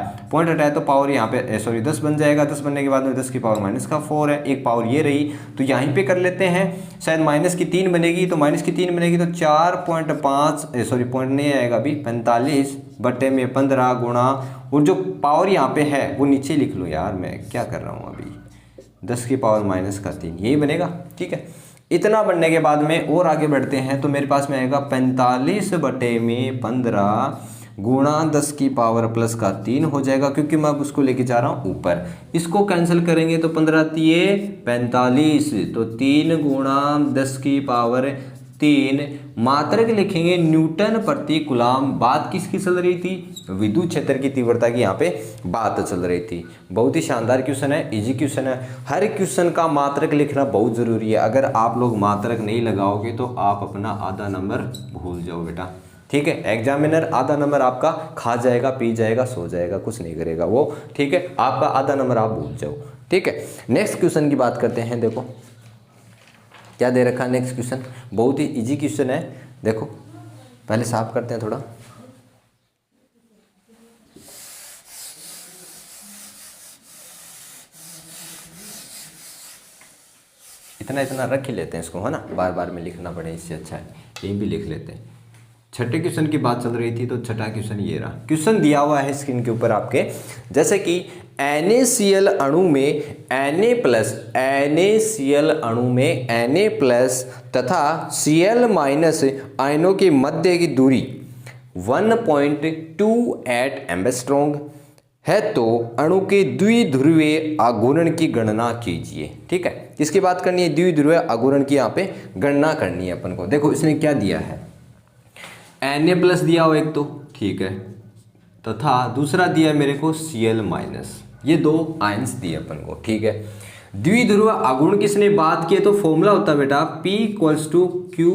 A: तो पावर यहाँ पे 10 बन जाएगा। 10 बनने के बाद में 10 की पावर माइनस का 4 है, एक पावर ये रही, तो यहीं पे कर लेते हैं। शायद माइनस की 3 बनेगी, तो माइनस की 3 बनेगी तो 4.5 पॉइंट नहीं आएगा अभी, 45 बटे में 15 गुणा, और जो पावर यहाँ पे है वो नीचे लिख लो यार, मैं क्या कर रहा हूँ अभी, 10 की पावर माइनस का 3, यही बनेगा, ठीक है। इतना बनने के बाद में और आगे बढ़ते हैं, तो मेरे पास में आएगा 45 बटे में 15 गुणा 10 की पावर प्लस का 3 हो जाएगा, क्योंकि मैं अब उसको लेके जा रहा हूँ ऊपर। इसको कैंसिल करेंगे तो 15 तिये 45, तो 3 गुणा 10 की पावर 3 मात्रक लिखेंगे न्यूटन प्रति कूलाम। बात किसकी चल रही थी? विद्युत क्षेत्र की तीव्रता की यहाँ पे बात चल रही थी। बहुत ही शानदार क्वेश्चन है, इजी क्वेश्चन है। हर क्वेश्चन का मात्रक लिखना बहुत जरूरी है। अगर आप लोग मात्रक नहीं लगाओगे तो आप अपना आधा नंबर भूल जाओ बेटा, ठीक है। एग्जामिनर आधा नंबर आपका खा जाएगा, पी जाएगा, सो जाएगा, कुछ नहीं करेगा वो, ठीक है। आपका आधा नंबर आप भूल जाओ, ठीक है। नेक्स्ट क्वेश्चन की बात करते हैं। देखो क्या दे रखा है नेक्स्ट क्वेश्चन, बहुत ही इजी क्वेश्चन है। देखो पहले साफ करते हैं थोड़ा, इतना रख ही लेते हैं इसको, है ना, बार बार में लिखना पड़े, इससे अच्छा है यहीं भी लिख लेते हैं। छठे क्वेश्चन की बात चल रही थी, तो छठा क्वेश्चन ये रहा। क्वेश्चन दिया हुआ है स्क्रीन के ऊपर आपके, जैसे कि NaCl अणु में Na+ तथा Cl- आयनों के मध्य की दूरी 1.28 एंगस्ट्रॉम है, तो अणु के द्विध्रुवीय आघूर्ण की गणना कीजिए। ठीक है, किसकी बात करनी है? द्विध्रुवीय आघूर्ण की यहाँ पे गणना करनी है अपन को। देखो इसने क्या दिया है, Na+ दिया हो एक तो, ठीक है, तथा दूसरा दिया है मेरे को Cl-, ये दो आयंस दिए अपन को, ठीक है। द्विध्रुव आघूर्ण किसने बात की है, तो फॉर्मूला होता है बेटा P = Q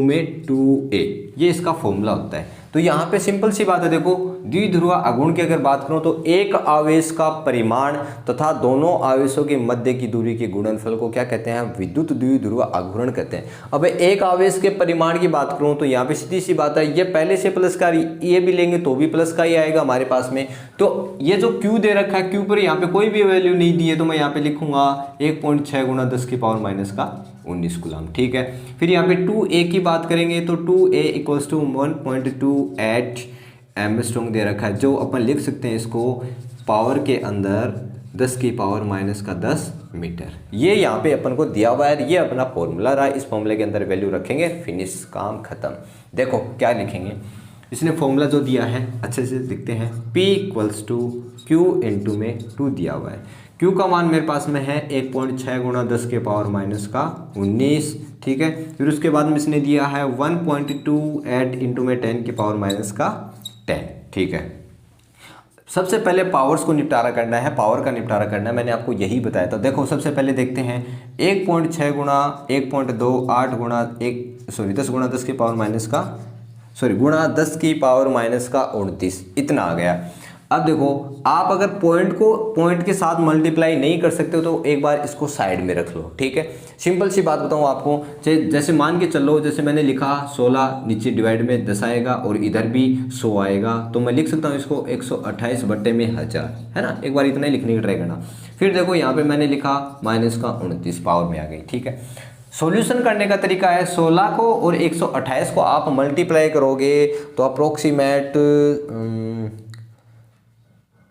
A: में 2a, ये इसका फॉर्मूला होता है। तो यहाँ पे सिंपल सी बात है, देखो द्विध्रुव आघूर्ण की अगर बात करूँ तो एक आवेश का परिमाण तथा दोनों आवेशों के मध्य की दूरी के गुणनफल को क्या कहते हैं? विद्युत द्विध्रुव आघूर्ण कहते हैं। अब एक आवेश के परिमाण की बात करूँ तो यहाँ पे सीधी सी बात है, ये पहले से प्लस का, ये भी लेंगे तो भी प्लस का ही आएगा हमारे पास में। तो ये जो Q दे रखा है, Q पर यहाँ पे कोई भी वैल्यू नहीं दी है, तो मैं यहाँ पे लिखूंगा 1.6 × 10⁻⁻⁻⁰ कूलम, ठीक है। फिर यहाँ पे 2a की बात करेंगे तो 2a = 1.28 एंगस्ट्रॉम दे रखा है, जो अपन लिख सकते हैं इसको पावर के अंदर 10 की पावर माइनस का 10 मीटर। ये यहाँ पे अपन को दिया हुआ है, ये अपना फॉर्मूला रहा। इस फॉर्मूले के अंदर वैल्यू रखेंगे, फिनिश, काम खत्म। देखो क्या लिखेंगे, इसने फॉर्मूला जो दिया है अच्छे से लिखते हैं। P equals to Q into में 2 दिया हुआ है। Q का मान मेरे पास में है 1.6 गुणा 10 के पावर माइनस का 19, ठीक है। फिर उसके बाद में इसने दिया है 1.28 इंटू में 10 के पावर माइनस का 10, ठीक है। सबसे पहले पावर्स को निपटारा करना है, पावर का निपटारा करना है, मैंने आपको यही बताया था। देखो सबसे पहले देखते हैं 1.6 गुणा 1.28 गुणा 10 गुणा 10 के पावर माइनस का गुणा 10 की पावर माइनस का 29, इतना आ गया। अब देखो आप अगर पॉइंट के साथ मल्टीप्लाई नहीं कर सकते हो तो एक बार इसको साइड में रख लो, ठीक है। सिंपल सी बात बताऊं आपको, जैसे मान के चलो, जैसे मैंने लिखा 16 नीचे डिवाइड में 10 आएगा और इधर भी 100 आएगा, तो मैं लिख सकता हूं इसको 128 बट्टे में 1000, है ना। एक बार इतना ही लिखने की ट्राई करना। फिर देखो यहाँ पे मैंने लिखा माइनस का 29 पावर में आ गई, ठीक है। सॉल्यूशन करने का तरीका है 16 को और 128 को आप मल्टीप्लाई करोगे तो अप्रोक्सीमेट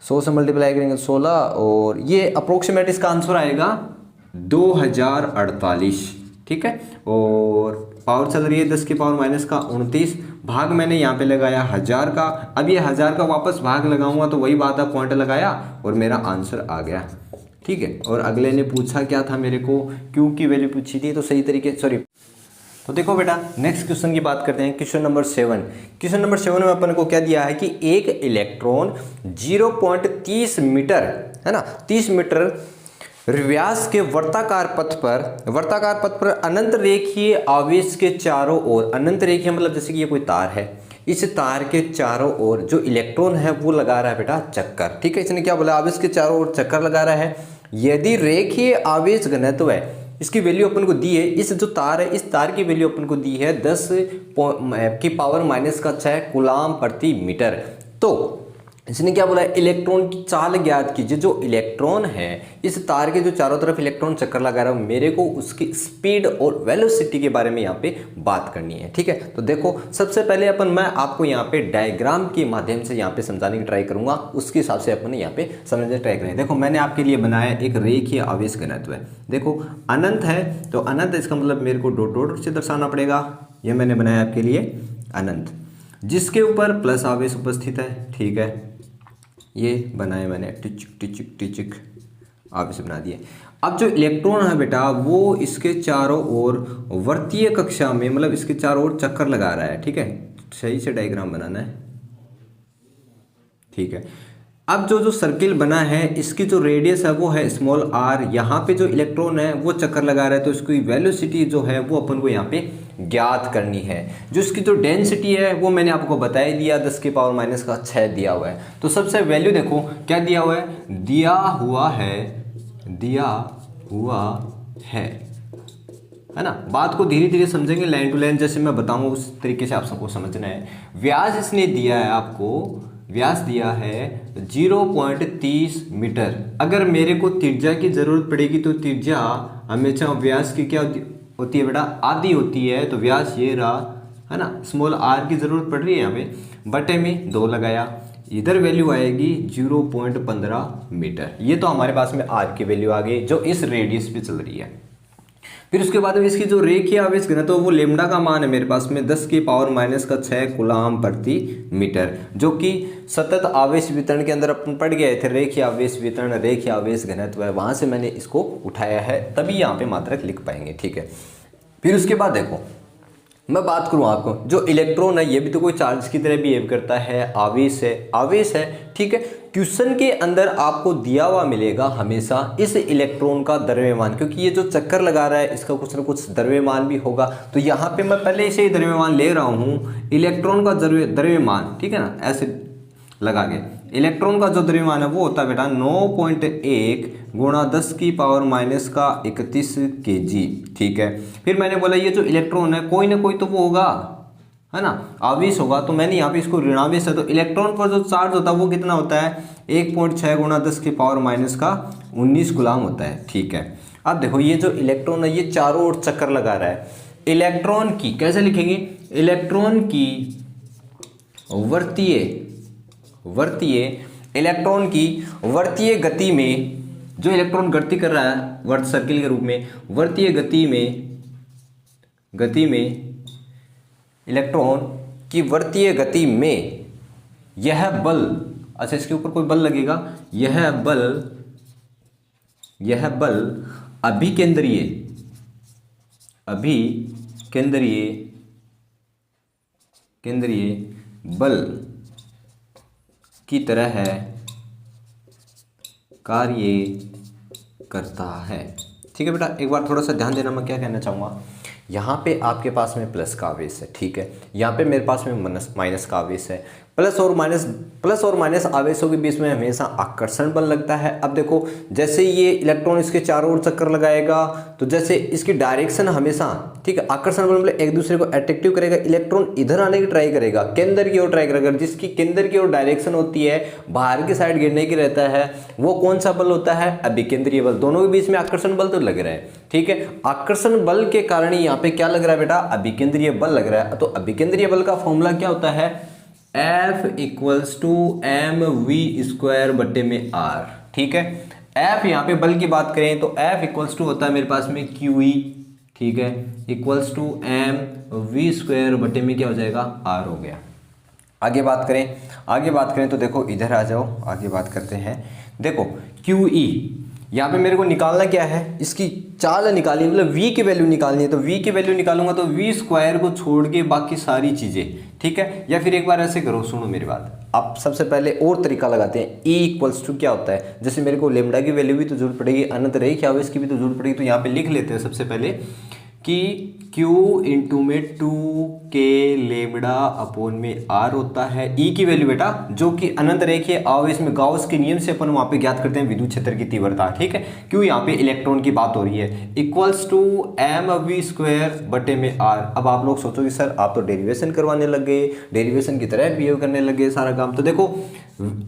A: 100 से मल्टीप्लाई करेंगे 16 और ये अप्रोक्सीमेट इसका आंसर आएगा 2048, ठीक है। और पावर चल रही है 10 की पावर माइनस का 29, भाग मैंने यहाँ पे लगाया 1000 का। अब ये 1000 का वापस भाग लगाऊंगा तो वही बात है, पॉइंट लगाया और मेरा आंसर आ गया, ठीक है। और अगले ने पूछा क्या था मेरे को, क्यू की वैल्यू पूछी थी, तो सही तरीके तो देखो बेटा नेक्स्ट क्वेश्चन की बात करते हैं। Question number 7। क्वेश्चन नंबर 7 में अपन को क्या दिया है कि एक इलेक्ट्रॉन 0.30 मीटर, है ना, 30 मीटर व्यास के वर्ताकार पथ पर अनंत रेखीय आवेश के चारों ओर, अनंत रेखीय मतलब जैसे कि ये कोई तार है, इस तार के चारों ओर जो इलेक्ट्रॉन है वो लगा रहा है बेटा चक्कर, ठीक है। इसने क्या बोला, आवेश के चारों ओर चक्कर लगा रहा है। यदि रेखीय आवेश घनत्व है, इसकी वैल्यू अपन को दी है, इस जो तार है इस तार की वैल्यू अपन को दी है 10 की पावर माइनस का 6 कूलाम प्रति मीटर। तो इसने क्या बोला, इलेक्ट्रॉन की चाल ज्ञात कीजिए। जो इलेक्ट्रॉन है इस तार के जो चारों तरफ इलेक्ट्रॉन चक्कर लगा रहा है, मेरे को उसकी स्पीड और वेलोसिटी के बारे में यहाँ पे बात करनी है, ठीक है। तो देखो सबसे पहले मैं आपको यहाँ पे डायग्राम के माध्यम से यहाँ पे समझाने की ट्राई करूंगा, उसके हिसाब से अपन यहाँ पे समझने ट्राई करें। देखो मैंने आपके लिए बनाया एक रेखीय आवेश घनत्व है। देखो अनंत है तो अनंत, इसका मतलब मेरे को डॉट डॉट से दर्शाना पड़ेगा। ये मैंने बनाया आपके लिए अनंत, जिसके ऊपर प्लस आवेश उपस्थित है, ठीक है। ये बनाए मैंने टिचिक आवेश बना दिए। अब जो इलेक्ट्रॉन है बेटा वो इसके चारों ओर वर्तीय कक्षा में, मतलब इसके चारों ओर चक्कर लगा रहा है, ठीक है। सही से डायग्राम बनाना है, ठीक है। अब जो सर्किल बना है इसकी जो रेडियस है वो है स्मॉल r। यहाँ पे जो इलेक्ट्रॉन है वो चक्कर लगा रहा है, तो इसकी वेलोसिटी जो है वो अपन को यहाँ पे ज्ञात करनी है। जो इसकी जो डेंसिटी है वो मैंने आपको बता ही दिया, 10 की पावर माइनस का 6 दिया हुआ है। तो सबसे वैल्यू देखो क्या दिया हुआ है, दिया हुआ है ना। बात को धीरे धीरे समझेंगे, लाइन टू लाइन जैसे मैं बताऊंगा उस तरीके से आप सबको समझना है। व्यास इसने दिया है आपको, व्यास दिया है 0.30 मीटर। अगर मेरे को त्रिज्या की जरूरत पड़ेगी तो त्रिज्या हमेशा व्यास की क्या होती है बेटा, आधी होती है। तो व्यास ये रहा, है ना, स्मॉल r की जरूरत पड़ रही है यहाँ पे, बटे में 2 लगाया, इधर वैल्यू आएगी 0.15 मीटर। ये तो हमारे पास में r की वैल्यू आ गई जो इस रेडियस पे चल रही है। फिर उसके बाद में इसकी जो रेखीय आवेश घनत्व तो वो लेमडा का मान है मेरे पास में 10 की पावर माइनस का 6 कूलाम प्रति मीटर, जो कि सतत आवेश वितरण के अंदर अपन पढ़ गए थे। रेखीय आवेश वितरण, रेखीय आवेश घनत्व है, वहां से मैंने इसको उठाया है, तभी यहाँ पे मात्रक लिख पाएंगे, ठीक है। फिर उसके बाद देखो मैं बात करूँ आपको, जो इलेक्ट्रॉन है ये भी तो कोई चार्ज की तरह बिहेव करता है, आवेश है, ठीक है। क्वेश्चन के अंदर आपको दिया हुआ मिलेगा हमेशा इस इलेक्ट्रॉन का द्रव्यमान, क्योंकि ये जो चक्कर लगा रहा है इसका कुछ ना कुछ द्रव्यमान भी होगा। तो यहाँ पे मैं पहले इसे ही द्रव्यमान ले रहा हूँ, इलेक्ट्रॉन का द्रव्यमान, ठीक है ना, ऐसे लगा के। इलेक्ट्रॉन का जो द्रव्यमान है वो होता है बेटा 9.1 गुणा 10 की पावर माइनस का 31 kg, ठीक है। फिर मैंने बोला ये जो इलेक्ट्रॉन है कोई ना कोई तो वो होगा, है ना, आवेश होगा। तो मैंने यहाँ पे इसको ऋणावेश है, तो इलेक्ट्रॉन पर जो चार्ज होता है वो कितना होता है, 1.6 गुणा 10 की पावर माइनस का 19 गुलाम होता है, ठीक है। अब देखो ये जो इलेक्ट्रॉन है ये चारों ओर चक्कर लगा रहा है। इलेक्ट्रॉन की कैसे लिखेंगे, इलेक्ट्रॉन की वर्तीय इलेक्ट्रॉन की वर्तीय गति में जो इलेक्ट्रॉन गति कर रहा है वर्त सर्किल के रूप में, वर्तीय गति में इलेक्ट्रॉन की वर्तीय गति में यह बल, अच्छा इसके ऊपर कोई बल लगेगा, यह बल केंद्रीय बल की तरह कार्य करता है। ठीक है बेटा, एक बार थोड़ा सा ध्यान देना, मैं क्या कहना चाहूँगा। यहाँ पे आपके पास में प्लस का आवेश है, ठीक है, यहाँ पे मेरे पास में माइनस का आवेश है। प्लस और माइनस आवेशों के बीच में हमेशा आकर्षण बल लगता है। अब देखो जैसे ये इलेक्ट्रॉन इसके चारों ओर चक्कर लगाएगा तो जैसे इसकी डायरेक्शन हमेशा, ठीक है, आकर्षण बल मतलब एक दूसरे को अट्रैक्टिव करेगा, इलेक्ट्रॉन इधर आने की ट्राई करेगा, केंद्र की ओर ट्राई करेगा। जिसकी केंद्र की ओर डायरेक्शन होती है, बाहर की साइड गिरने की रहता है, वो कौन सा बल होता है? अभिकेंद्रीय बल। दोनों के बीच में आकर्षण बल तो लग रहा है, ठीक है, आकर्षण बल के कारण यहाँ पे क्या लग रहा है बेटा? अभिकेंद्रीय बल लग रहा है। तो अभिकेंद्रीय बल का फॉर्मूला क्या होता है? F इक्वल्स टू mv² बटे में r, ठीक है। F यहाँ पे बल की बात करें तो F इक्वल्स टू होता है मेरे पास में QE, ठीक है, इक्वल्स टू mv² बटे में क्या हो जाएगा? r हो गया। आगे बात करें तो देखो इधर आ जाओ, आगे बात करते हैं। देखो QE यहाँ पे मेरे को निकालना क्या है? इसकी चाल निकालनी, मतलब v की वैल्यू निकालनी है। तो v की वैल्यू निकालूंगा तो v² को छोड़ के बाकी सारी चीज़ें, ठीक है। या फिर एक बार ऐसे करो, सुनो मेरी बात, आप सबसे पहले और तरीका लगाते हैं। E इक्वल्स टू क्या होता है? जैसे मेरे को लेमडा की वैल्यू भी तो जरूरत पड़ेगी, अनंत रेखीय आवेश की भी तो जरूरत पड़ेगी। तो यहाँ पे लिख लेते हैं सबसे पहले कि Q इंटू में 2k लेमडा अपॉन में r होता है। E की वैल्यू बेटा जो कि अनंत रेखीय आवेश में गाउस के नियम से अपन वहाँ पे ज्ञात करते हैं विद्युत क्षेत्र की तीव्रता, ठीक है। Q यहाँ पे इलेक्ट्रॉन की बात हो रही है, इक्वल्स टू mv² बटे में r। अब आप लोग सोचोगे सर आप तो डेरिवेशन करवाने लग गए, डेरिवेशन की तरह बिहेव करने लग गए सारा काम। तो देखो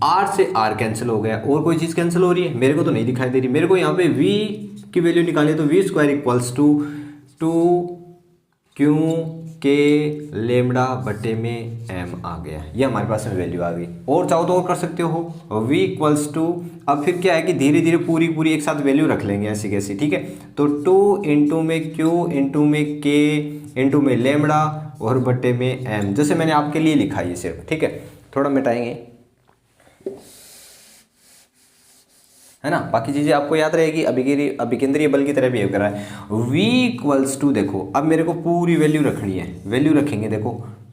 A: r से r कैंसिल हो गया, और कोई चीज़ कैंसिल हो रही है? मेरे को तो नहीं दिखाई दे रही। मेरे को यहाँ पे v की वैल्यू निकालनी है तो v² इक्वल्स टू 2q के लेमडा बटे में m आ गया, ये हमारे पास में वैल्यू आ गई। और चाहो तो और कर सकते हो, v इक्वल्स टू, अब फिर क्या है कि धीरे धीरे पूरी एक साथ वैल्यू रख लेंगे ऐसी कैसी, ठीक है। तो 2 इंटू में q इंटू में k इंटू में लेमडा और बटे में m, जैसे मैंने आपके लिए लिखा है सिर्फ, ठीक है। थोड़ा मिटाएंगे, है ना, बाकी चीज़ें आपको याद रहेगी। अभिकेंद्रीय बल की तरह बिहेव कर रहा है। v इक्वल्स टू, देखो अब मेरे को पूरी वैल्यू रखनी है, वैल्यू रखेंगे। देखो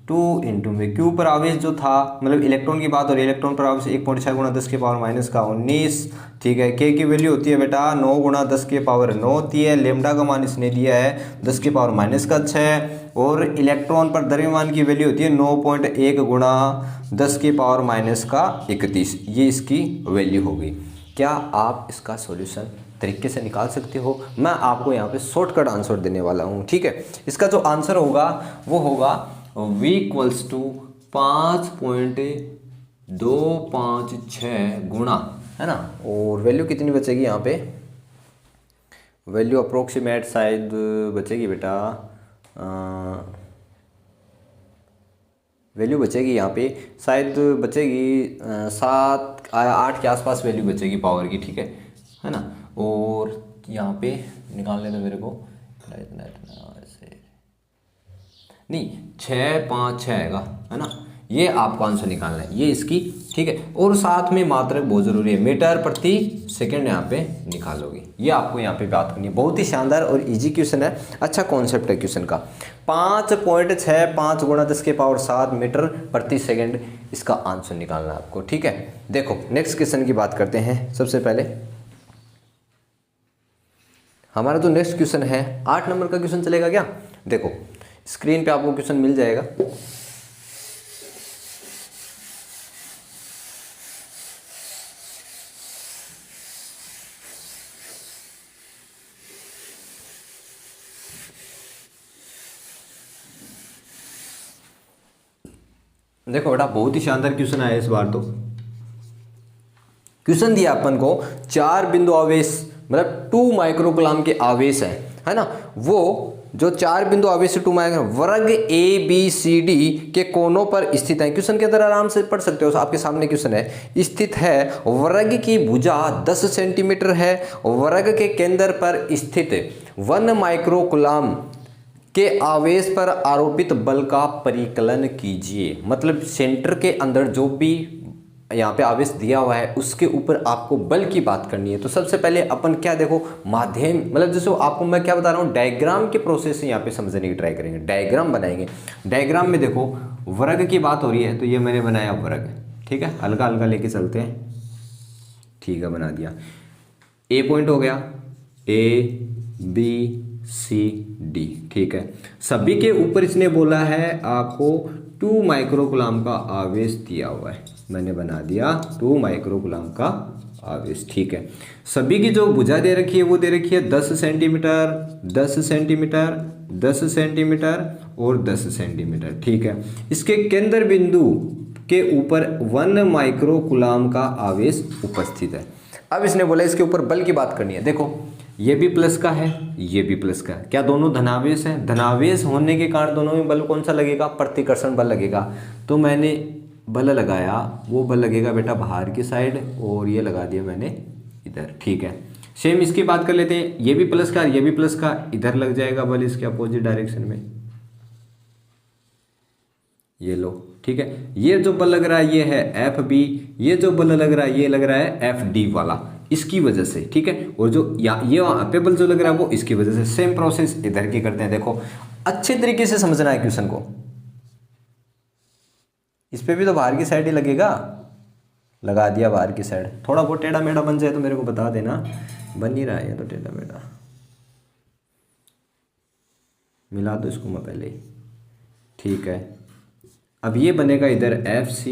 A: 2 इंटू में q पर आवेश जो था, मतलब इलेक्ट्रॉन की बात हो रही है, इलेक्ट्रॉन पर आवेश 1.6 गुणा 10 के पावर माइनस का 19, ठीक है। k की वैल्यू होती है बेटा 9 गुणा 10 के पावर 9 होती है। लेमडा का मान इसने दिया है 10 के पावर माइनस का 6, और इलेक्ट्रॉन पर द्रव्यमान की वैल्यू होती है 9.1 गुणा 10 के पावर माइनस का 31, ये इसकी वैल्यू हो गई। क्या आप इसका सॉल्यूशन तरीके से निकाल सकते हो? मैं आपको यहाँ पे शॉर्टकट आंसर देने वाला हूँ, ठीक है। इसका जो आंसर होगा वो होगा v इक्वल्स टू 5.256 गुणा, है ना, और वैल्यू कितनी बचेगी यहाँ पे? वैल्यू अप्रोक्सीमेट शायद बचेगी बेटा, वैल्यू बचेगी यहाँ पे शायद बचेगी 7-8 के आसपास वैल्यू बचेगी पावर की, ठीक है ना। और यहाँ पे निकालने दो मेरे को, इतना ऐसे नहीं, 656 आएगा, है ना। ये आपको आंसर निकालना है, ये इसकी, ठीक है। और साथ में मात्रक बहुत जरूरी है, मीटर प्रति सेकंड यहाँ पे निकालोगे, ये आपको यहाँ पे बात करनी है। बहुत ही शानदार और इजी क्वेश्चन है, अच्छा कॉन्सेप्ट है क्वेश्चन का। 5.65 गुणा 10 के पावर 7 मीटर प्रति सेकंड इसका आंसर निकालना है आपको, ठीक है। देखो नेक्स्ट क्वेश्चन की बात करते हैं। सबसे पहले हमारा जो नेक्स्ट क्वेश्चन है 8 नंबर का क्वेश्चन चलेगा क्या? देखो स्क्रीन पे आपको क्वेश्चन मिल जाएगा। देखो बेटा बहुत ही शानदार क्वेश्चन आया इस बार। तो क्वेश्चन दिया अपन को 4 बिंदु आवेश, मतलब 2 माइक्रोकूलम के आवेश है ना, वो जो 4 बिंदु आवेश 2 माइक्रो वर्ग ABCD के कोनों पर स्थित है। क्वेश्चन के अंदर आराम से पढ़ सकते हो, आपके सामने क्वेश्चन है, स्थित है। वर्ग की भुजा 10 सेंटीमीटर है। वर्ग के केंद्र पर स्थित 1 माइक्रोकूलम के आवेश पर आरोपित बल का परिकलन कीजिए। मतलब सेंटर के अंदर जो भी यहाँ पे आवेश दिया हुआ है उसके ऊपर आपको बल की बात करनी है। तो सबसे पहले अपन क्या देखो, माध्यम मतलब जैसे आपको मैं क्या बता रहा हूँ, डायग्राम के प्रोसेस से यहाँ पे समझने की ट्राई करेंगे। डायग्राम बनाएंगे। डायग्राम में देखो वर्ग की बात हो रही है, तो ये मैंने बनाया वर्ग, ठीक है, हल्का हल्का लेके चलते हैं, ठीक है, बना दिया। ए पॉइंट हो गया, ABCD, ठीक है। सभी के ऊपर इसने बोला है आपको 2 माइक्रोकूलम का आवेश दिया हुआ है, मैंने बना दिया 2 माइक्रोकूलम का आवेश, ठीक है। सभी की जो भुजा दे रखी है वो दे रखी है 10 सेंटीमीटर, 10 सेंटीमीटर, 10 सेंटीमीटर और 10 सेंटीमीटर, ठीक है। इसके केंद्र बिंदु के ऊपर 1 माइक्रोकूलम का आवेश उपस्थित है। अब इसने बोला इसके ऊपर बल की बात करनी है। देखो ये भी प्लस का है, ये भी प्लस का है, क्या दोनों धनावेश हैं? धनावेश होने के कारण दोनों में बल कौन सा लगेगा? प्रतिकर्षण बल लगेगा। तो मैंने बल लगाया, वो बल लगेगा बेटा बाहर की साइड, और ये लगा दिया मैंने इधर, ठीक है। सेम इसकी बात कर लेते हैं, ये भी प्लस का, ये भी प्लस का, इधर लग जाएगा बल इसके अपोजिट डायरेक्शन में, ये लो, ठीक है। ये जो बल लग रहा है ये है FB, ये जो बल लग रहा है ये लग रहा है FD वाला, इसकी वजह से, ठीक है। और जो ये वहाँ पे बल जो लग रहा है वो इसकी वजह से। सेम प्रोसेस इधर की करते हैं। देखो अच्छे तरीके से समझना है क्वेश्चन को। इस पे भी तो बाहर की साइड ही लगेगा, लगा दिया बाहर की साइड। थोड़ा बहुत टेढ़ा मेढ़ा बन जाए तो मेरे को बता देना, बन नहीं रहा है तो टेढ़ा मेढ़ा, मिला दो इसको मैं पहले, ठीक है। अब ये बनेगा इधर FC,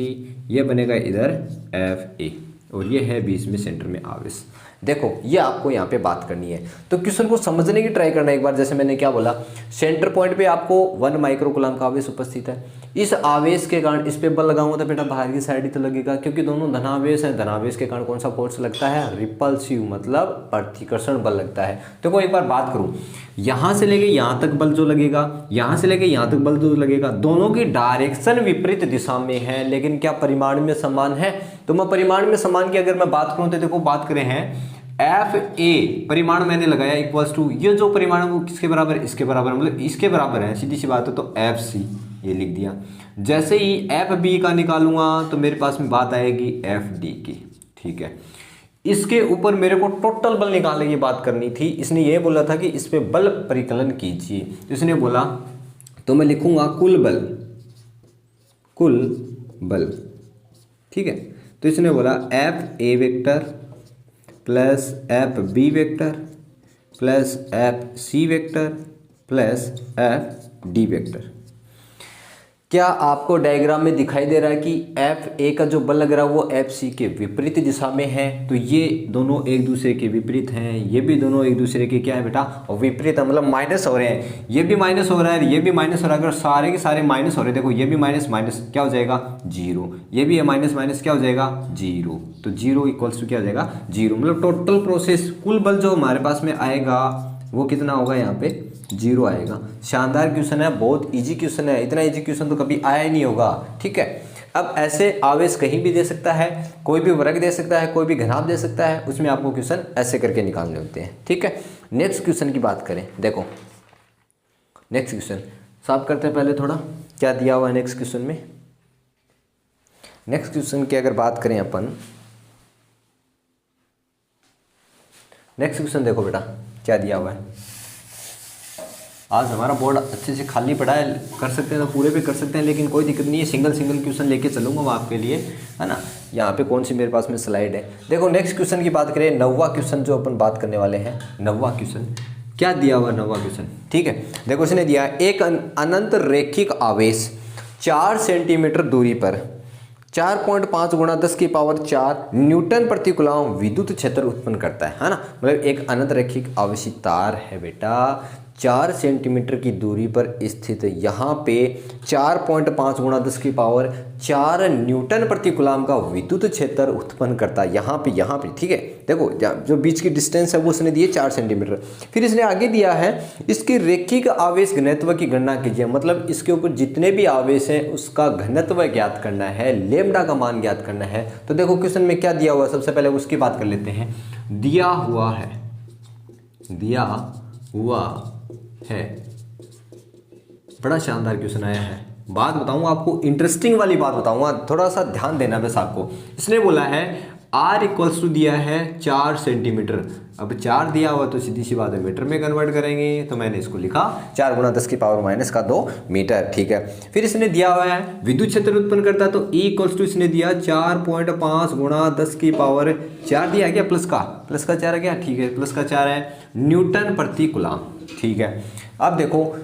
A: ये बनेगा इधर FA, और ये है बीच में सेंटर में आवेश। देखो ये आपको यहाँ पे बात करनी है, तो क्वेश्चन को समझने की ट्राई करना एक बार। जैसे मैंने क्या बोला, सेंटर पॉइंट पे आपको 1 माइक्रोकूलम का आवेश उपस्थित है। इस आवेश के कारण इस पे बल लगाऊंगा तो बेटा बाहर की साइड ही तो लगेगा, क्योंकि दोनों धनावेश हैं। धनावेश के कारण कौन सा फोर्स लगता है? रिपल्सिव, मतलब प्रतिकर्षण बल लगता है। देखो एक बार बात करूं, यहाँ से लेके यहाँ तक बल जो लगेगा, यहाँ से लेके यहाँ तक बल जो लगेगा, दोनों की डायरेक्शन विपरीत दिशा में है, लेकिन क्या परिमाण में समान है? तो मैं परिमाण में समान की अगर मैं बात करूं तो देखो बात करें हैं FA, परिमाण मैंने लगाया इक्वल्स टू, ये जो परिमाण है वो किसके बराबर है? इसके बराबर, मतलब इसके बराबर है, सीधी सी बात है। तो FC ये लिख दिया। जैसे ही FB का निकालूंगा तो मेरे पास में बात आएगी FD की, ठीक है। इसके ऊपर मेरे को टोटल बल निकालने की बात करनी थी। इसने ये बोला था कि इस पे बल परिकलन कीजिए, तो इसने बोला, तो मैं लिखूंगा कुल बल, कुल बल, ठीक है। तो इसने बोला FA vector plus FB vector plus FC vector plus FD vector. क्या आपको डायग्राम में दिखाई दे रहा है कि FA का जो बल लग रहा है वो FC के विपरीत दिशा में है? तो ये दोनों एक दूसरे के विपरीत हैं, ये भी दोनों एक दूसरे के क्या है बेटा? विपरीत है, मतलब माइनस हो रहे हैं। ये भी माइनस हो रहा है, ये भी माइनस हो रहा है। अगर सारे के सारे माइनस हो रहे हैं, देखो ये भी माइनस माइनस क्या हो जाएगा? 0। ये भी है माइनस माइनस क्या हो जाएगा? 0। तो 0 इक्वल्स टू क्या हो जाएगा? 0। मतलब टोटल प्रोसेस कुल बल जो हमारे पास में आएगा वो कितना होगा? यहाँ पे 0 आएगा। शानदार क्वेश्चन है, बहुत इजी क्वेश्चन है। इतना इजी क्वेश्चन तो कभी आया ही नहीं होगा, ठीक है। अब ऐसे आवेश कहीं भी दे सकता है, कोई भी वर्ग दे सकता है, कोई भी घनाभ दे सकता है, उसमें आपको क्वेश्चन ऐसे करके निकालने होते हैं, ठीक है। नेक्स्ट क्वेश्चन की बात करें, देखो नेक्स्ट क्वेश्चन साफ करते हैं। पहले थोड़ा क्या दिया हुआ है नेक्स्ट क्वेश्चन में। नेक्स्ट क्वेश्चन की अगर बात करें अपन, नेक्स्ट क्वेश्चन देखो बेटा क्या दिया हुआ है। आज हमारा बोर्ड अच्छे से खाली पड़ा है, कर सकते हैं तो पूरे पे कर सकते हैं, लेकिन कोई दिक्कत नहीं है, सिंगल सिंगल क्वेश्चन लेके चलूँगा मैं आपके लिए, है ना। यहाँ पे कौन सी मेरे पास में स्लाइड है, देखो नेक्स्ट क्वेश्चन की बात करें। 9वां क्वेश्चन जो अपन बात करने वाले हैं, 9वां क्वेश्चन क्या दिया हुआ? 9वां क्वेश्चन, ठीक है। देखो इसने दिया एक अनंत रैखिक आवेश 4 सेंटीमीटर दूरी पर 4.5 गुणा 10 की पावर 4 न्यूटन प्रति कूलम विद्युत क्षेत्र उत्पन्न करता है ना। मतलब एक अनंत रैखिक आवेशित तार है बेटा, 4 सेंटीमीटर की दूरी पर स्थित यहाँ पे 4.5 गुणा 10 की पावर 4 न्यूटन प्रति कूलम का विद्युत क्षेत्र उत्पन्न करता है यहाँ पे, ठीक है। देखो जो बीच की डिस्टेंस है वो उसने दी है 4 सेंटीमीटर। फिर इसने आगे दिया है इसकी रैखिक आवेश घनत्व की गणना कीजिए, मतलब इसके ऊपर जितने भी आवेश हैं उसका घनत्व ज्ञात करना है, लेमडा का मान ज्ञात करना है। तो देखो क्वेश्चन में क्या दिया हुआ है, सबसे पहले उसकी बात कर लेते हैं। दिया हुआ है, बड़ा शानदार क्वेश्चन आया है। बात बताऊंगा आपको, इंटरेस्टिंग वाली बात बताऊंगा, थोड़ा सा ध्यान देना बस आपको। इसने बोला है R इक्वल्स टू दिया है 4 सेंटीमीटर। अब 4 दिया हुआ तो सीधी सी बात है मीटर में कन्वर्ट करेंगे, तो मैंने इसको लिखा 4 गुणा 10 की पावर माइनस का 2 मीटर, ठीक है। फिर इसने दिया हुआ है विद्युत क्षेत्र उत्पन्न करता है, तो E इक्वल्स टू इसने दिया 4.5 गुणा 10 की पावर 4 दिया क्या, प्लस का 4 है क्या, ठीक है, प्लस का 4 है न्यूटन प्रति कूलम, ठीक है। अब देखो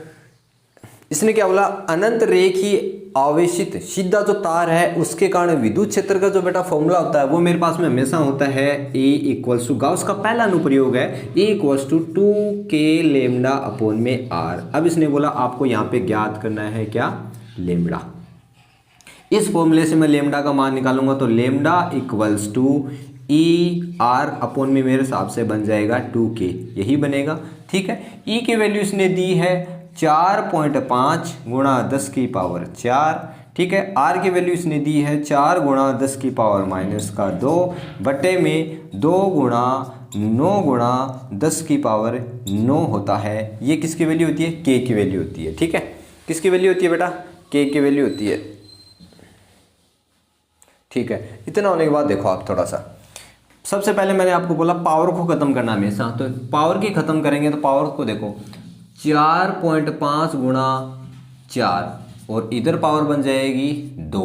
A: इसने क्या बोला, अनंत रेखीय आवेशित सीधा जो तार है उसके कारण विद्युत क्षेत्र का जो बेटा फॉर्मूला होता है वो मेरे पास में हमेशा होता है E इक्वल्स टू, गाउस का पहला अनुप्रयोग है, E equals to 2k lambda upon में R। अब इसने बोला आपको यहाँ पे ज्ञात करना है क्या, लेमडा। इस फॉर्मूले से मैं लेमडा का मान निकालूंगा, तो lambda equals to ER upon में मेरे हिसाब से बन जाएगा 2k, यही बनेगा, ठीक है। E की वैल्यू इसने दी है 4.5 गुणा 10 की पावर 4, ठीक है। R की वैल्यू इसने दी है 4 गुणा 10 की पावर माइनस का 2 बटे में 2 गुणा 9 गुणा 10 की पावर 9 होता है। ये किसकी वैल्यू होती है, K की वैल्यू होती है, ठीक है। किसकी वैल्यू होती है बेटा, K की वैल्यू होती है, ठीक है। इतना होने के बाद देखो आप थोड़ा सा, सबसे पहले मैंने आपको बोला पावर को खत्म करना हमेशा, तो पावर की खत्म करेंगे तो पावर को देखो 4.5 गुणा 4 और इधर पावर बन जाएगी 2,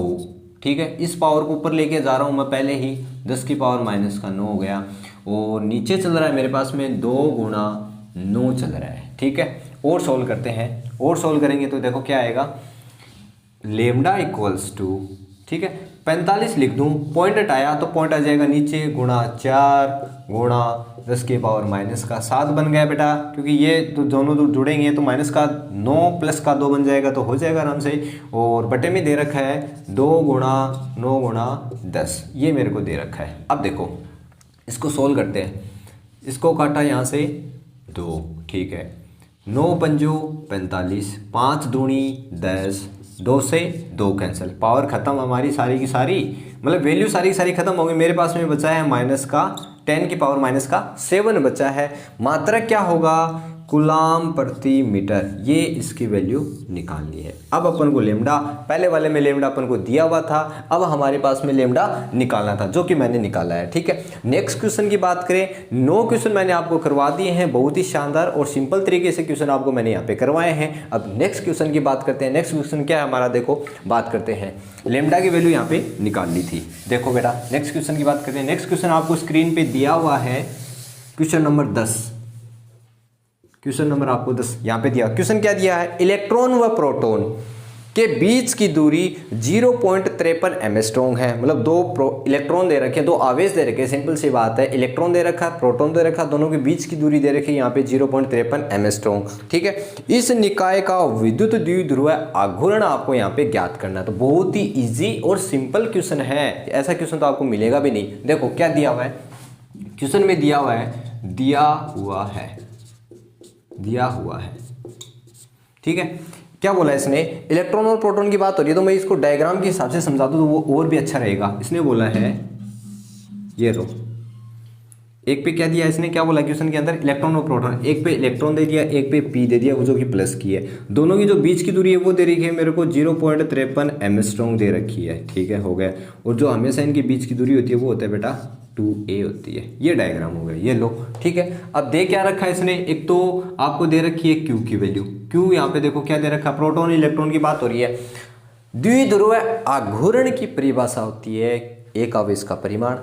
A: ठीक है। इस पावर को ऊपर लेके जा रहा हूँ मैं पहले ही, 10 की पावर माइनस का 9 हो गया, और नीचे चल रहा है मेरे पास में 2 गुणा 9 चल रहा है, ठीक है। और सोल्व करते हैं, और सोल्व करेंगे तो देखो क्या आएगा, लेमडा इक्वल्स टू, ठीक है, 45 लिख दूँ, पॉइंट हटाया तो पॉइंट आ जाएगा नीचे, गुणा 4 गुणा 10 की पावर माइनस का 7 बन गया बेटा, क्योंकि ये तो दोनों तो जुड़ेंगे तो माइनस का 9 प्लस का 2 बन जाएगा, तो हो जाएगा आराम से। और बटे में दे रखा है 2 गुणा 9 गुणा 10, ये मेरे को दे रखा है। अब देखो इसको सोल्व करते हैं, इसको काटा यहाँ से 2, ठीक है, 9 पंजो 45, 5 दूनी 10, 2 से 2 कैंसिल, पावर खत्म हमारी सारी की सारी, मतलब वैल्यू सारी की सारी खत्म हो गई। मेरे पास में बचा है माइनस का 10 की पावर माइनस का 7 बचा है। मात्रा क्या होगा, कूलम प्रति मीटर, ये इसकी वैल्यू निकालनी है। अब अपन को लेमडा, पहले वाले में लेमडा अपन को दिया हुआ था, अब हमारे पास में लेमडा निकालना था, जो कि मैंने निकाला है, ठीक है। नेक्स्ट क्वेश्चन की बात करें, 9 क्वेश्चन मैंने आपको करवा दिए हैं, बहुत ही शानदार और सिंपल तरीके से क्वेश्चन आपको मैंने यहाँ पे करवाए हैं। अब नेक्स्ट क्वेश्चन की बात करते हैं। नेक्स्ट क्वेश्चन क्या है हमारा, देखो बात करते हैं, लेमडा की वैल्यू यहाँ पे निकालनी थी। देखो बेटा नेक्स्ट क्वेश्चन की बात करते हैं। नेक्स्ट क्वेश्चन आपको स्क्रीन पे दिया हुआ है, क्वेश्चन नंबर 10, क्वेश्चन नंबर आपको 10 यहाँ पे दिया। क्वेश्चन क्या दिया है, इलेक्ट्रॉन व प्रोटॉन के बीच की दूरी 0.53 एंगस्ट्रॉम है, मतलब 2 इलेक्ट्रॉन दे रखे हैं, 2 आवेश दे रखे हैं, सिंपल सी बात है, इलेक्ट्रॉन दे रखा है, प्रोटॉन दे रखा है, दोनों के बीच की दूरी दे रखी है यहाँ पे 0.53 एंगस्ट्रॉम, ठीक है। इस निकाय का विद्युत द्विध्रुव आघूर्ण आपको यहाँ पे ज्ञात करना है। तो बहुत ही ईजी और सिंपल क्वेश्चन है, ऐसा क्वेश्चन तो आपको मिलेगा भी नहीं। देखो क्या दिया हुआ है, क्वेश्चन में दिया हुआ है, ठीक है। क्या बोला इसने, इलेक्ट्रॉन और प्रोटॉन की बात हो रही है, तो मैं इसको डायग्राम के हिसाब से समझा दूं तो वो और भी अच्छा रहेगा। इसने बोला है ये रो, एक पे क्या दिया इसने, क्या बोला क्वेश्चन के अंदर, इलेक्ट्रॉन और प्रोटॉन, एक पे इलेक्ट्रॉन दे दिया, एक पे पी दे दिया, वो जो कि प्लस की है। दोनों की जो बीच की दूरी है वो दे रखी है मेरे को 0.53 एंगस्ट्रॉम दे रखी है, ठीक है, हो गया। और जो हमेशा इनकी बीच की दूरी होती है वो होता है बेटा 2a होती है। ये डायग्राम हो गया, ये लो, ठीक है। अब दे क्या रखा है इसने, एक तो आपको दे रखी है Q की वैल्यू, Q यहाँ पे देखो क्या दे रखा है, प्रोटॉन इलेक्ट्रॉन की बात हो रही है। द्विध्रुव आघूर्ण की परिभाषा होती है एक आवेश का परिमाण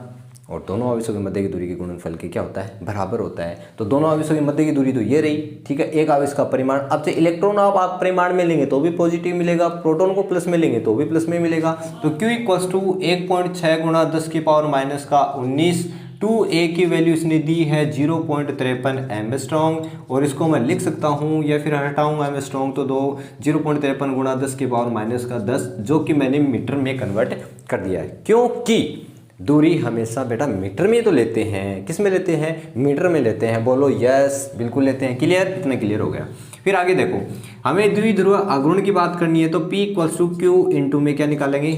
A: और दोनों आवेशों के मध्य की दूरी के गुणनफल के क्या होता है, बराबर होता है। तो दोनों आवेशों के मध्य की दूरी तो ये रही, ठीक है, एक आवेश का परिमाण। अब से इलेक्ट्रॉन आप परिमाण में लेंगे तो भी पॉजिटिव मिलेगा, प्रोटॉन को प्लस में लेंगे तो भी प्लस में मिलेगा। तो Q इक्वल्स टू 1.6 गुणा 10 की पावर माइनस का 19 2a की वैल्यू इसने दी है 0.53 एंगस्ट्रॉम, और इसको मैं लिख सकता हूँ या फिर हटाऊंगा एंगस्ट्रॉम तो दो 0.53 गुणा 10⁻⁻10 जो कि मैंने मीटर में कन्वर्ट कर दिया है, क्योंकि दूरी हमेशा बेटा मीटर में तो लेते हैं, किस में लेते हैं, मीटर में लेते हैं। बोलो यस, बिल्कुल लेते हैं। क्लियर, इतना क्लियर हो गया। फिर आगे देखो, हमें द्विध्रुव आघूर्ण की बात करनी है तो P = Q इंटू में क्या निकालेंगे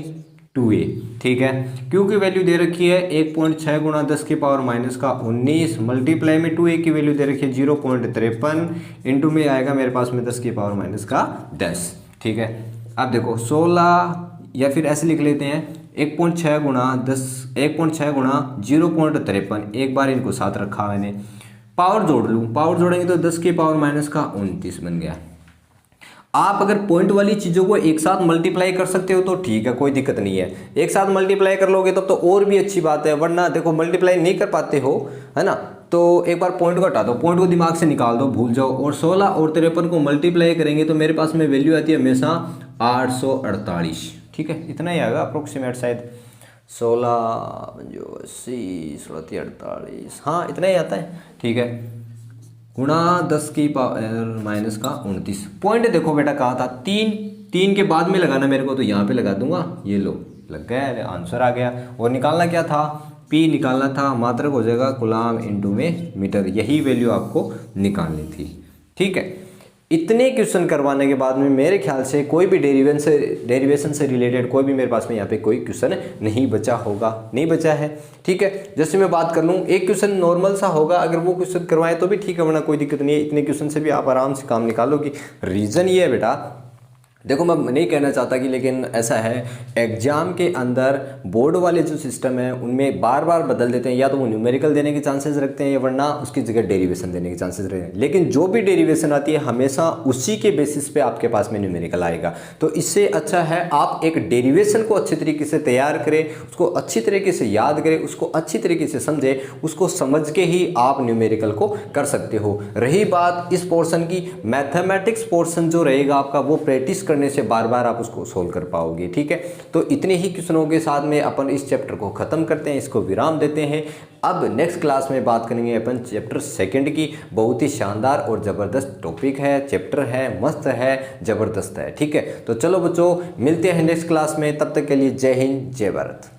A: 2a, ठीक है। Q की वैल्यू दे रखी है 1.6 गुणा 10⁻⁻19 मल्टीप्लाई में 2a की वैल्यू दे रखी है 0.53 इंटू में आएगा मेरे पास में 10⁻⁻10, ठीक है। अब देखो 16 या फिर ऐसे लिख लेते हैं 1.6 गुणा 0.53, एक बार इनको साथ रखा मैंने, पावर जोड़ लूँ, पावर जोड़ेंगे तो 10⁻⁻29 बन गया। आप अगर पॉइंट वाली चीज़ों को एक साथ मल्टीप्लाई कर सकते हो तो ठीक है, कोई दिक्कत नहीं है। एक साथ मल्टीप्लाई कर लोगे तब तो और भी अच्छी बात है, वरना देखो मल्टीप्लाई नहीं कर पाते हो, है ना, तो एक बार पॉइंट को हटा दो, पॉइंट को दिमाग से निकाल दो, भूल जाओ। और 16 और 53 को मल्टीप्लाई करेंगे तो मेरे पास में वैल्यू आती है हमेशा 848, ठीक है। इतना ही आएगा अप्रोक्सीमेट, शायद 16 80 48, हाँ इतना ही आता है, ठीक है। गुणा 10⁻⁻29। पॉइंट देखो बेटा कहा था, तीन के बाद में लगाना मेरे को, तो यहाँ पे लगा दूंगा, ये लो लग गया, आंसर आ गया। और निकालना क्या था, P निकालना था, मात्रक हो जाएगा कूलाम इंटू में मीटर, यही वैल्यू आपको निकालनी थी, ठीक है। इतने क्वेश्चन करवाने के बाद में मेरे ख्याल से कोई भी डेरिवेशन से रिलेटेड कोई भी मेरे पास में यहाँ पे कोई क्वेश्चन नहीं बचा होगा, नहीं बचा है, ठीक है। जैसे मैं बात कर लूँ, एक क्वेश्चन नॉर्मल सा होगा, अगर वो क्वेश्चन करवाएं तो भी ठीक है, वरना कोई दिक्कत नहीं है। इतने क्वेश्चन से भी आप आराम से काम निकालोगे। रीज़न ये है बेटा, देखो मैं नहीं कहना चाहता कि, लेकिन ऐसा है एग्जाम के अंदर बोर्ड वाले जो सिस्टम है उनमें बार बार बदल देते हैं, या तो वो न्यूमेरिकल देने के चांसेस रखते हैं या वरना उसकी जगह डेरिवेशन देने के चांसेस रखते हैं। लेकिन जो भी डेरिवेशन आती है हमेशा उसी के बेसिस पे आपके पास में न्यूमेरिकल आएगा। तो इससे अच्छा है आप एक डेरिवेशन को अच्छी तरीके से तैयार करें, उसको अच्छी तरीके से याद करें, उसको अच्छी तरीके से समझें, उसको समझ के ही आप न्यूमेरिकल को कर सकते हो। रही बात इस पोर्शन की, मैथमेटिक्स पोर्शन जो रहेगा आपका वो प्रैक्टिस करने से बार बार आप उसको सोल्व कर पाओगे, ठीक है। तो इतने ही क्वेश्चनों के साथ में अपन इस चैप्टर को खत्म करते हैं, इसको विराम देते हैं। अब नेक्स्ट क्लास में बात करेंगे अपन चैप्टर 2 की। बहुत ही शानदार और ज़बरदस्त टॉपिक है, चैप्टर है, मस्त है, ज़बरदस्त है, ठीक है। तो चलो बच्चों, मिलते हैं नेक्स्ट क्लास में, तब तक के लिए जय हिंद जय भारत।